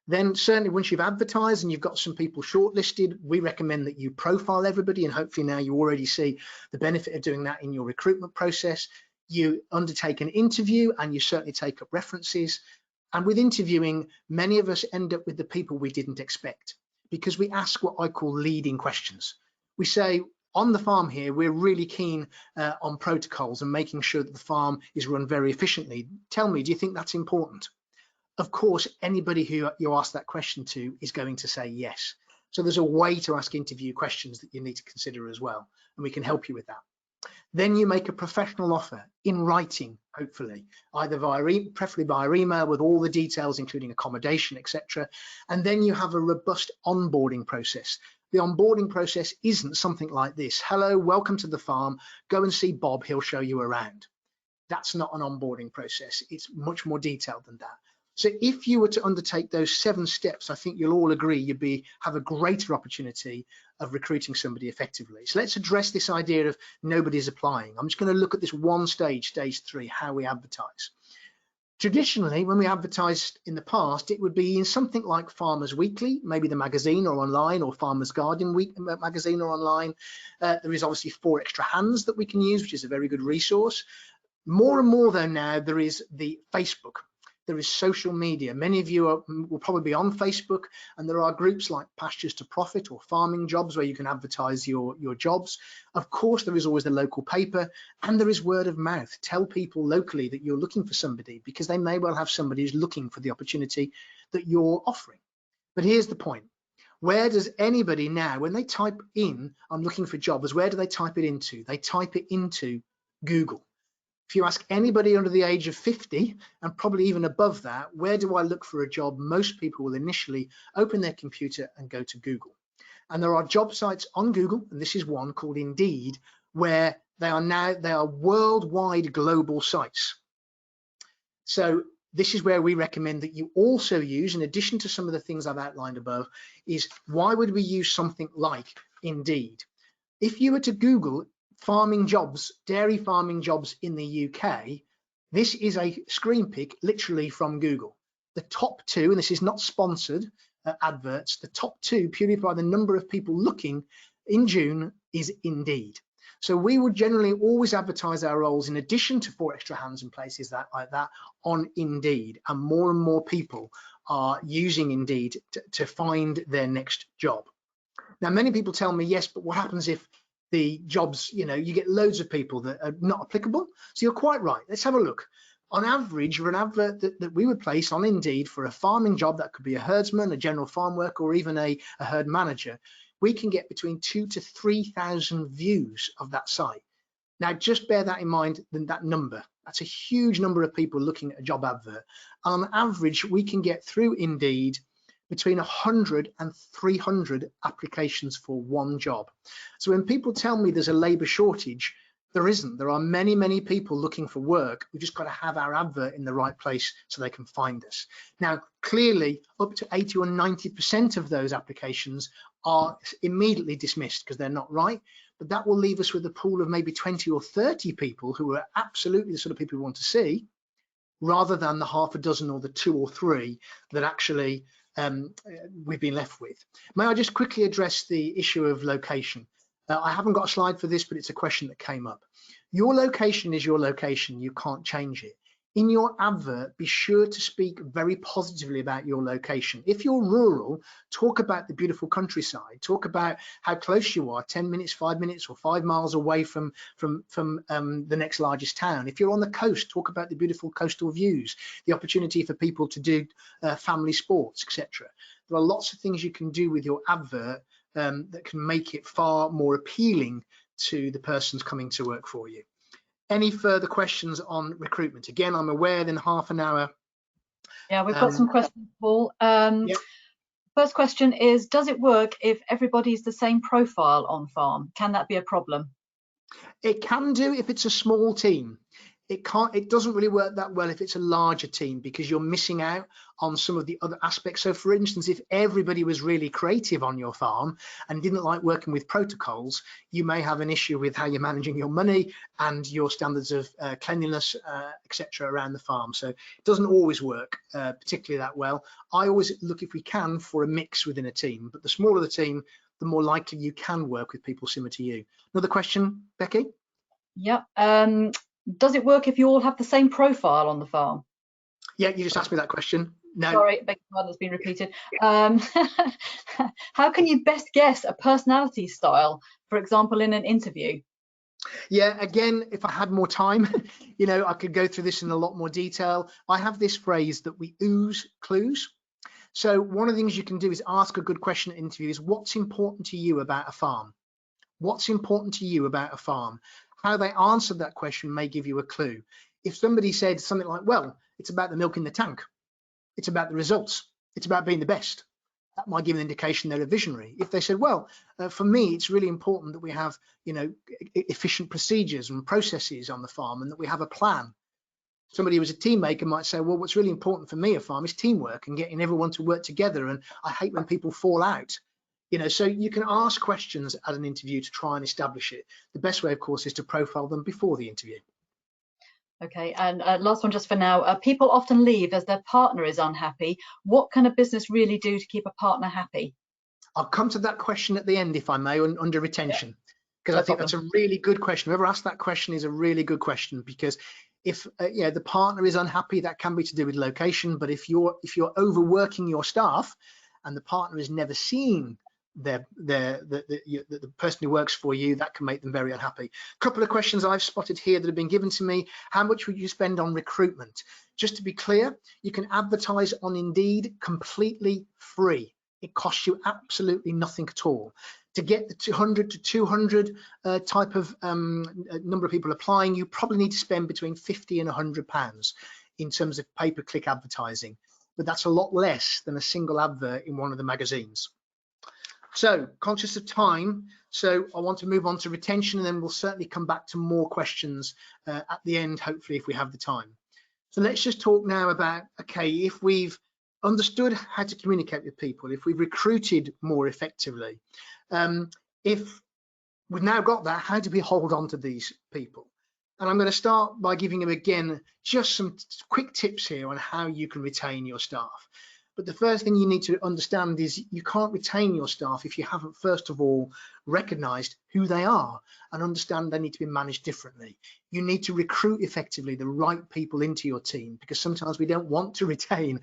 Then certainly once you've advertised and you've got some people shortlisted, we recommend that you profile everybody, and hopefully now you already see the benefit of doing that in your recruitment process. You undertake an interview and you certainly take up references. And with interviewing, many of us end up with the people we didn't expect, because we ask what I call leading questions. We say, on the farm here, we're really keen on protocols and making sure that the farm is run very efficiently. Tell me, do you think that's important? Of course, anybody who you ask that question to is going to say yes. So there's a way to ask interview questions that you need to consider as well, and we can help you with that. Then you make a professional offer in writing, hopefully, either preferably via email with all the details, including accommodation, etc. And then you have a robust onboarding process. The onboarding process isn't something like this. Hello, welcome to the farm. Go and see Bob, he'll show you around. That's not an onboarding process. It's much more detailed than that. So if you were to undertake those 7 steps, I think you'll all agree you'd have a greater opportunity of recruiting somebody effectively. So let's address this idea of nobody's applying. I'm just going to look at this one stage, stage 3, how we advertise. Traditionally, when we advertised in the past, it would be in something like Farmers Weekly, maybe the magazine or online, or Farmers Garden Week magazine or online. There is obviously 4 Extra Hands that we can use, which is a very good resource. More and more though now, there is the Facebook. There is social media. Many of you will probably be on Facebook, and there are groups like Pastures to Profit or Farming Jobs where you can advertise your jobs. Of course, there is always the local paper, and there is word of mouth. Tell people locally that you're looking for somebody, because they may well have somebody who's looking for the opportunity that you're offering. But here's the point. Where does anybody now, when they type in, I'm looking for jobs, where do they type it into? They type it into Google. If you ask anybody under the age of 50 and probably even above that, where do I look for a job? Most people will initially open their computer and go to Google. And there are job sites on Google, and this is one called Indeed, where they are worldwide global sites. So this is where we recommend that you also use, in addition to some of the things I've outlined above, is why would we use something like Indeed? If you were to Google farming jobs, dairy farming jobs in the UK, this is a screen pick literally from Google. The top 2, and this is not sponsored adverts, the top 2 purely by the number of people looking in June is Indeed. So we would generally always advertise our roles in addition to 4 Extra Hands and places like that on Indeed, and more people are using Indeed to find their next job. Now, many people tell me, yes, but what happens if the jobs, you get loads of people that are not applicable? So you're quite right. Let's have a look. On average, for an advert that we would place on Indeed for a farming job, that could be a herdsman, a general farm worker, or even a herd manager, we can get between 2,000 to 3,000 views of that site. Now, just bear that in mind, that number. That's a huge number of people looking at a job advert. On average, we can get through Indeed between 100 and 300 applications for one job. So when people tell me there's a labour shortage, there isn't. There are many people looking for work. We've just got to have our advert in the right place so they can find us. Now, clearly, up to 80 or 90% of those applications are immediately dismissed because they're not right. But that will leave us with a pool of maybe 20 or 30 people who are absolutely the sort of people we want to see, rather than the half a dozen or the 2 or 3 that actually we've been left with. May I just quickly address the issue of location? I haven't got a slide for this, but it's a question that came up. Your location is your location. You can't change it. In your advert, be sure to speak very positively about your location. If you're rural, talk about the beautiful countryside. Talk about how close you are, 10 minutes, 5 minutes, or 5 miles away from the next largest town. If you're on the coast, talk about the beautiful coastal views, the opportunity for people to do family sports, etc. There are lots of things you can do with your advert that can make it far more appealing to the persons coming to work for you. Any further questions on recruitment? Again, I'm aware in half an hour. Yeah, we've got some questions, Paul. First question is, does it work if everybody's the same profile on farm? Can that be a problem? It can do if it's a small team. It doesn't really work that well if it's a larger team, because you're missing out on some of the other aspects. So for instance, if everybody was really creative on your farm and didn't like working with protocols, you may have an issue with how you're managing your money and your standards of cleanliness, etc. around the farm. So it doesn't always work particularly that well. I always look, if we can, for a mix within a team, but the smaller the team, the more likely you can work with people similar to you. Another question, Becky? Yeah. Does it work if you all have the same profile on the farm? Yeah, you just asked me that question. No. Sorry, beg your pardon, it's been repeated. How can you best guess a personality style for example, in an interview? Yeah, again, if I had more time, you know, I could go through this in a lot more detail. I have this phrase that we ooze clues. So one of the things you can do is ask a good question at interviews. What's important to you about a farm? What's important to you about a farm? How they answer that question may give you a clue. If somebody said something like, well, it's about the milk in the tank, it's about the results, it's about being the best, that might give an indication they're a visionary. If they said, well, for me, it's really important that we have, you know, efficient procedures and processes on the farm and that we have a plan. Somebody who was a team maker might say, well, what's really important for me at farm is teamwork and getting everyone to work together. And I hate when people fall out. You know, so you can ask questions at an interview to try and establish it. The best way, of course, is to profile them before the interview. Okay, and last one just for now. People often leave as their partner is unhappy. What can a business really do to keep a partner happy? I'll come to that question at the end, if I may, under retention, because I think that's a really good question. Whoever asked that question is a really good question, because if yeah, the partner is unhappy, that can be to do with location. But if you're overworking your staff and the partner is never seeing the person who works for you, that can make them very unhappy. A couple of questions I've spotted here that have been given to me. How much would you spend on recruitment? Just to be clear, you can advertise on Indeed completely free. It costs you absolutely nothing at all. To get the 200 to 200 type of number of people applying, you probably need to spend between 50 and 100 pounds in terms of pay-per-click advertising, but that's a lot less than a single advert in one of the magazines. So, conscious of time, so I want to move on to retention, and then we'll certainly come back to more questions at the end, hopefully, if we have the time. So let's just talk now about, okay, if we've understood how to communicate with people, if we've recruited more effectively, if we've now got that, how do we hold on to these people? And I'm going to start by giving you again just some quick tips here on how you can retain your staff. But the first thing you need to understand is you can't retain your staff if you haven't, first of all, recognized who they are and understand they need to be managed differently. You need to recruit effectively the right people into your team, because sometimes we don't want to retain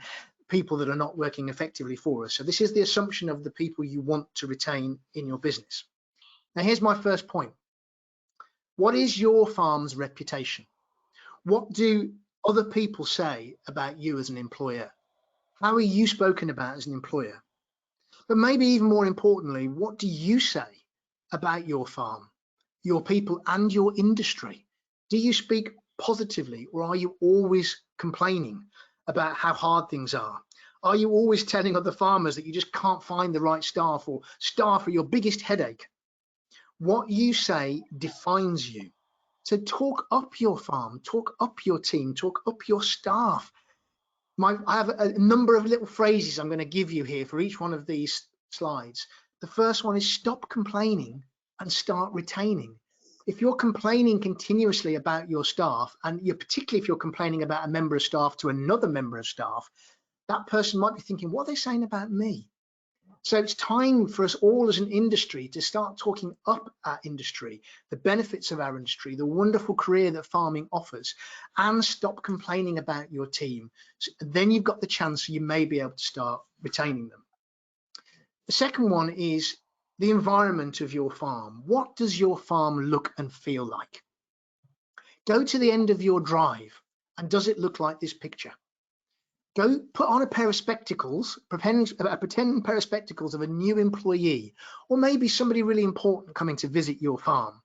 people that are not working effectively for us. So this is the assumption of the people you want to retain in your business. Now, here's my first point. What is your farm's reputation? What do other people say about you as an employer? How are you spoken about as an employer? But maybe even more importantly, what do you say about your farm, your people, and your industry? Do you speak positively, or are you always complaining about how hard things are? Are you always telling other farmers that you just can't find the right staff, or staff are your biggest headache? What you say defines you. So talk up your farm, talk up your team, talk up your staff. I have a number of little phrases I'm going to give you here for each one of these slides. The first one is stop complaining and start retaining. If you're complaining continuously about your staff, and particularly if you're complaining about a member of staff to another member of staff, that person might be thinking, what are they saying about me? So it's time for us all as an industry to start talking up our industry, the benefits of our industry, the wonderful career that farming offers, and stop complaining about your team. So then you've got the chance, you may be able to start retaining them. The second one is the environment of your farm. What does your farm look and feel like? Go to the end of your drive, and does it look like this picture? Go put on a pair of spectacles, pretend pair of spectacles of a new employee, or maybe somebody really important coming to visit your farm.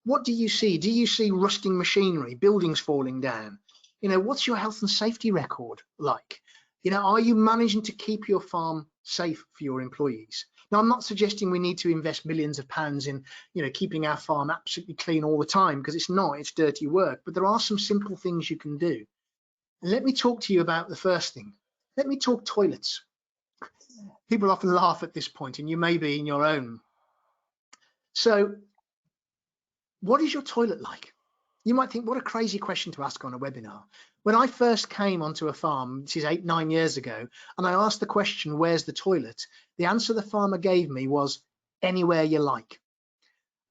What do you see? Do you see rusting machinery, buildings falling down? You know, what's your health and safety record like? You know, are you managing to keep your farm safe for your employees? Now, I'm not suggesting we need to invest millions of pounds in, you know, keeping our farm absolutely clean all the time, because it's not, it's dirty work, but there are some simple things you can do. And let me talk to you about the first thing. Let me talk toilets. People often laugh at this point, and you may be in your own. So what is your toilet like? You might think, what a crazy question to ask on a webinar. When I first came onto a farm, this is 8-9 years ago, and I asked the question, where's the toilet? The answer the farmer gave me was, anywhere you like.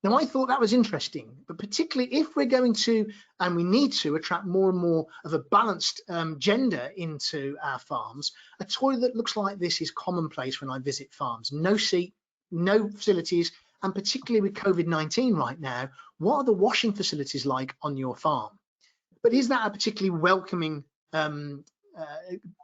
Now, I thought that was interesting, but particularly if we're going to, and we need to, attract more and more of a balanced gender into our farms, a toilet that looks like this is commonplace when I visit farms. No seat, no facilities, And particularly with COVID-19 right now, what are the washing facilities like on your farm? But is that a particularly welcoming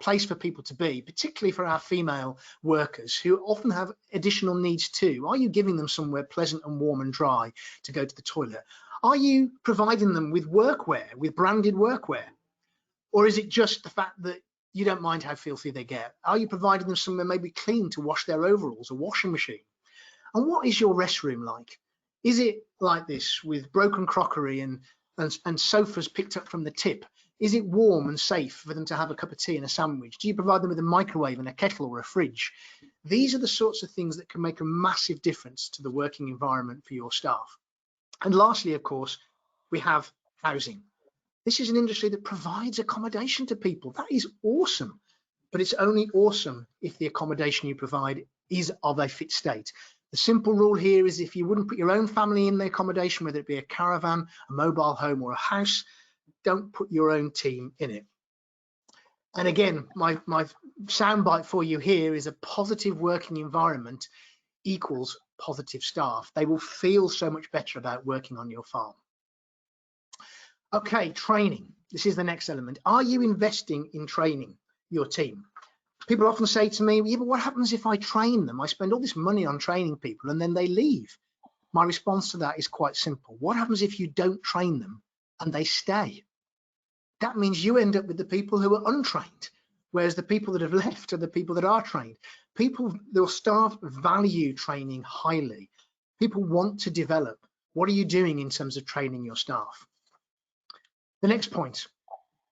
place for people to be, particularly for our female workers who often have additional needs too? Are you giving them somewhere pleasant and warm and dry to go to the toilet? Are you providing them with workwear, with branded workwear? Or is it just the fact that you don't mind how filthy they get? Are you providing them somewhere maybe clean to wash their overalls, a washing machine? And what is your restroom like? Is it like this with broken crockery and sofas picked up from the tip? Is it warm and safe for them to have a cup of tea and a sandwich? Do you provide them with a microwave and a kettle or a fridge? These are the sorts of things that can make a massive difference to the working environment for your staff. And lastly, of course, we have housing. This is an industry that provides accommodation to people. That is awesome, but it's only awesome if the accommodation you provide is of a fit state. The simple rule here is if you wouldn't put your own family in the accommodation, whether it be a caravan, a mobile home or a house, don't put your own team in it. And again, my soundbite for you here is a positive working environment equals positive staff. They will feel so much better about working on your farm. Okay, training. This is the next element. Are you investing in training your team? People often say to me, yeah, but what happens if I train them? I spend all this money on training people and then they leave. My response to that is quite simple. What happens if you don't train them and they stay? That means you end up with the people who are untrained, whereas the people that have left are the people that are trained. Their staff value training highly. People want to develop. What are you doing in terms of training your staff? The next point.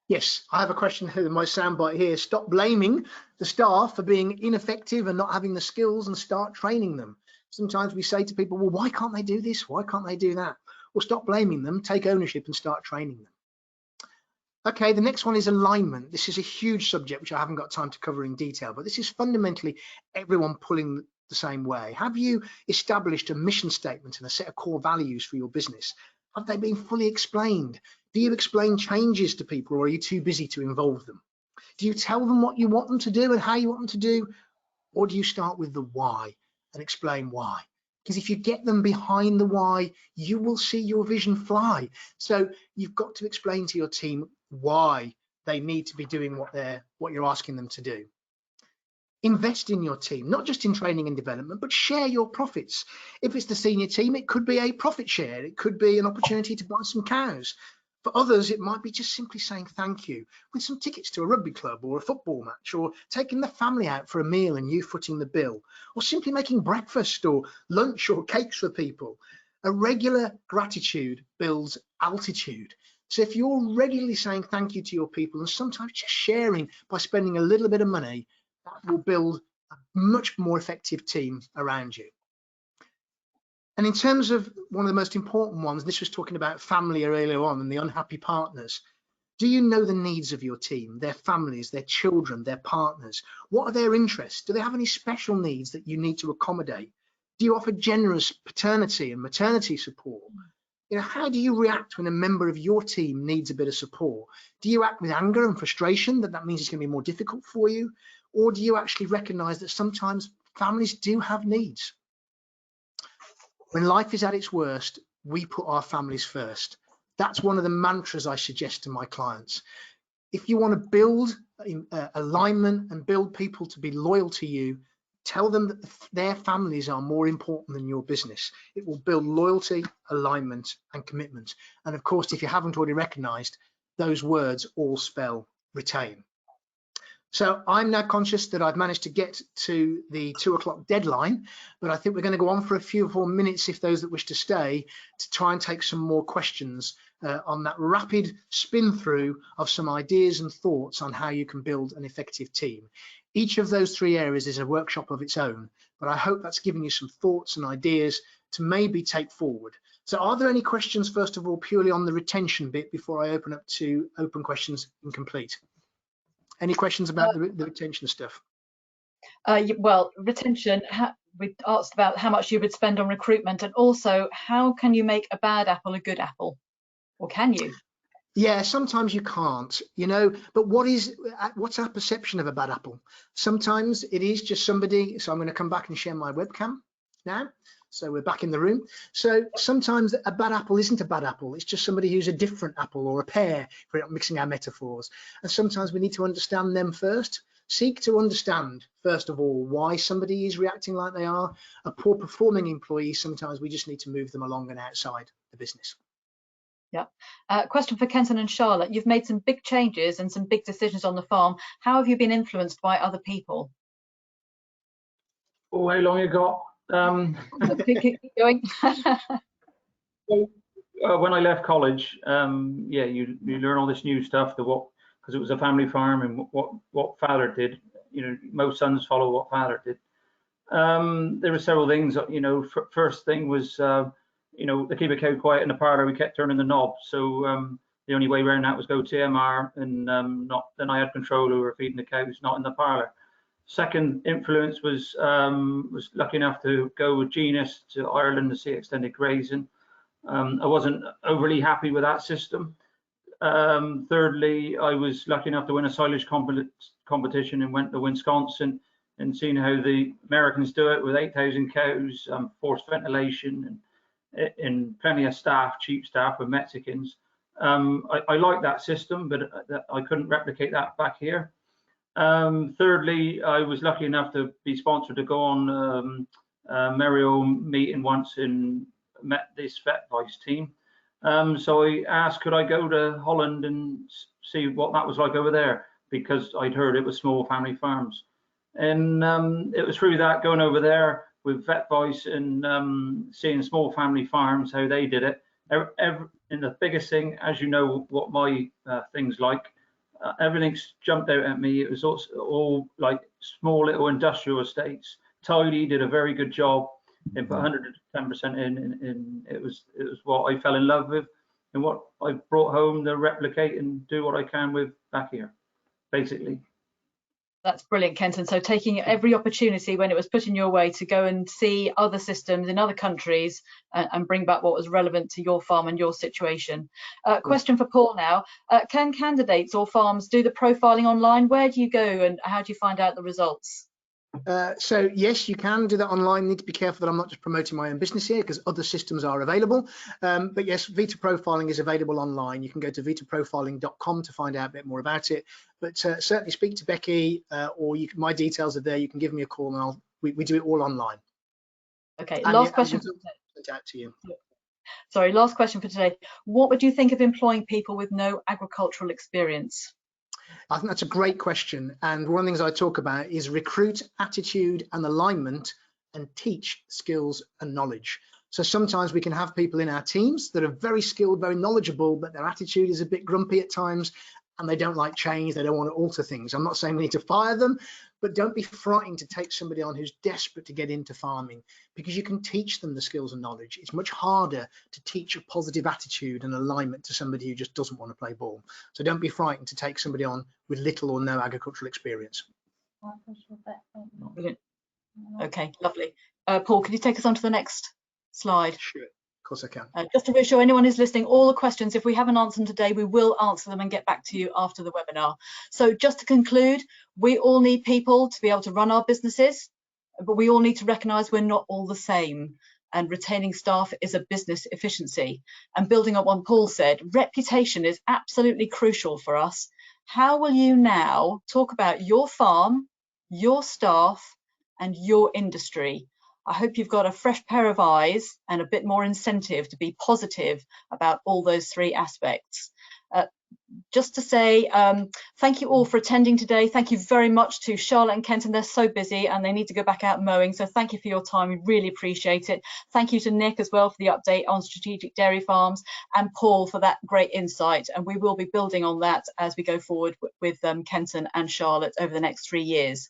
Yes, I have a question here in my soundbite here. Stop blaming the staff for being ineffective and not having the skills and start training them. Sometimes we say to people, well, why can't they do this? Why can't they do that? Well, stop blaming them, take ownership and start training them. Okay, the next one is alignment. This is a huge subject which I haven't got time to cover in detail, but this is fundamentally everyone pulling the same way. Have you established a mission statement and a set of core values for your business? Have they been fully explained? Do you explain changes to people, or are you too busy to involve them? Do you tell them what you want them to do and how you want them to do? Or do you start with the why and explain why? Because if you get them behind the why, you will see your vision fly. So you've got to explain to your team why they need to be doing what you're asking them to do. Invest in your team, not just in training and development, but share your profits. If it's the senior team, it could be a profit share. It could be an opportunity to buy some cows. For others, it might be just simply saying thank you with some tickets to a rugby club or a football match, or taking the family out for a meal and you footing the bill, or simply making breakfast or lunch or cakes for people. A regular gratitude builds altitude. So if you're regularly saying thank you to your people and sometimes just sharing by spending a little bit of money, that will build a much more effective team around you. And in terms of one of the most important ones, this was talking about family earlier on and the unhappy partners. Do you know the needs of your team, their families, their children, their partners? What are their interests? Do they have any special needs that you need to accommodate? Do you offer generous paternity and maternity support? You know, how do you react when a member of your team needs a bit of support? Do you act with anger and frustration that means it's going to be more difficult for you? Or do you actually recognize that sometimes families do have needs? When life is at its worst, we put our families first. That's one of the mantras I suggest to my clients. If you want to build alignment and build people to be loyal to you, tell them that their families are more important than your business. It will build loyalty, alignment, and commitment. And of course, if you haven't already recognized, those words all spell retain. So I'm now conscious that I've managed to get to the 2 o'clock deadline, but I think we're going to go on for a few more minutes, if those that wish to stay, to try and take some more questions on that rapid spin through of some ideas and thoughts on how you can build an effective team. Each of those 3 areas is a workshop of its own, but I hope that's given you some thoughts and ideas to maybe take forward. So are there any questions, first of all, purely on the retention bit before I open up to open questions and complete? Any questions about the retention stuff? Well, retention, we asked about how much you would spend on recruitment, and also how can you make a bad apple a good apple? Or can you? Yeah, sometimes you can't, you know, but what's our perception of a bad apple? Sometimes it is just somebody, so I'm going to come back and share my webcam now. So we're back in the room. So sometimes a bad apple isn't a bad apple. It's just somebody who's a different apple, or a pear, if we're not mixing our metaphors. And sometimes we need to understand them first. Seek to understand, first of all, why somebody is reacting like they are. A poor performing employee, sometimes we just need to move them along and outside the business. Yeah. Question for Kenton and Charlotte. You've made some big changes and some big decisions on the farm. How have you been influenced by other people? Oh, how long you got? Keep going. When I left college, yeah, you learn all this new stuff, because it was a family farm, and what father did. You know, most sons follow what father did. There were several things. You know, first thing was, you know, to keep a cow quiet in the parlour, we kept turning the knob. So the only way around that was go to MR, and then I had control over feeding the cows, not in the parlour. Second influence was lucky enough to go with Genus to Ireland to see extended grazing. I wasn't overly happy with that system. Thirdly, I was lucky enough to win a silage competition and went to Wisconsin and seen how the Americans do it with 8,000 cows, forced ventilation, and plenty of staff, cheap staff with Mexicans. I like that system, but I couldn't replicate that back here. Thirdly, I was lucky enough to be sponsored to go on Merrill meeting once and met this vet vice team. So I asked, could I go to Holland and see what that was like over there, because I'd heard it was small family farms. And it was through that, going over there with vet vice and seeing small family farms, how they did it. And the biggest thing, as you know, what my thing's like, everything's jumped out at me. It was all like small little industrial estates. Tidy did a very good job and put 110% in, and it was what I fell in love with, and what I brought home to replicate and do what I can with back here, basically. That's brilliant, Kenton. So taking every opportunity when it was put in your way to go and see other systems in other countries and bring back what was relevant to your farm and your situation. Question for Paul now. Can candidates or farms do the profiling online? Where do you go and how do you find out the results? So yes, you can do that online. You need to be careful that I'm not just promoting my own business here, because other systems are available. But yes, Vita Profiling is available online. You can go to vitaprofiling.com to find out a bit more about it. But certainly speak to Becky, or my details are there. You can give me a call, and we do it all online. Okay. And last question. Sent out to you. Sorry, last question for today. What would you think of employing people with no agricultural experience? I think that's a great question. And one of the things I talk about is recruit, attitude and alignment, and teach skills and knowledge. So sometimes we can have people in our teams that are very skilled, very knowledgeable, but their attitude is a bit grumpy at times, and they don't like change. They don't want to alter things. I'm not saying we need to fire them, but don't be frightened to take somebody on who's desperate to get into farming, because you can teach them the skills and knowledge. It's much harder to teach a positive attitude and alignment to somebody who just doesn't want to play ball. So don't be frightened to take somebody on with little or no agricultural experience. Brilliant. Okay, lovely. Paul, can you take us on to the next slide? Sure. Of course I can. Just to reassure anyone who's listening, all the questions, if we haven't answered them today, we will answer them and get back to you after the webinar. So just to conclude, we all need people to be able to run our businesses, but we all need to recognise we're not all the same. And retaining staff is a business efficiency. And building on what Paul said, reputation is absolutely crucial for us. How will you now talk about your farm, your staff, and your industry? I hope you've got a fresh pair of eyes and a bit more incentive to be positive about all those three aspects. Just to say thank you all for attending today. Thank you very much to Charlotte and Kenton. They're so busy and they need to go back out mowing. So thank you for your time. We really appreciate it. Thank you to Nick as well for the update on strategic dairy farms, and Paul for that great insight. And we will be building on that as we go forward with Kenton and Charlotte over the next 3 years.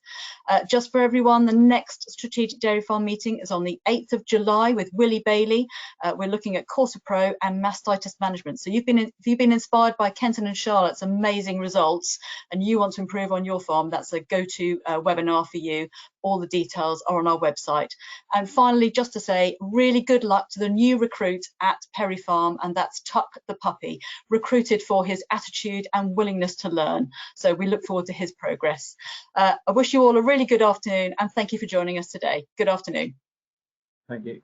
Just for everyone, the next strategic dairy farm meeting is on the 8th of July with Willie Bailey. We're looking at Corsa Pro and mastitis management. So if you've been inspired by Kenton and Charlotte's amazing results and you want to improve on your farm, that's a go-to webinar for you. All the details are on our website. And finally, just to say really good luck to the new recruit at Perry Farm, and that's Tuck the puppy, recruited for his attitude and willingness to learn. So we look forward to his progress. I wish you all a really good afternoon and thank you for joining us today. Good afternoon. Thank you.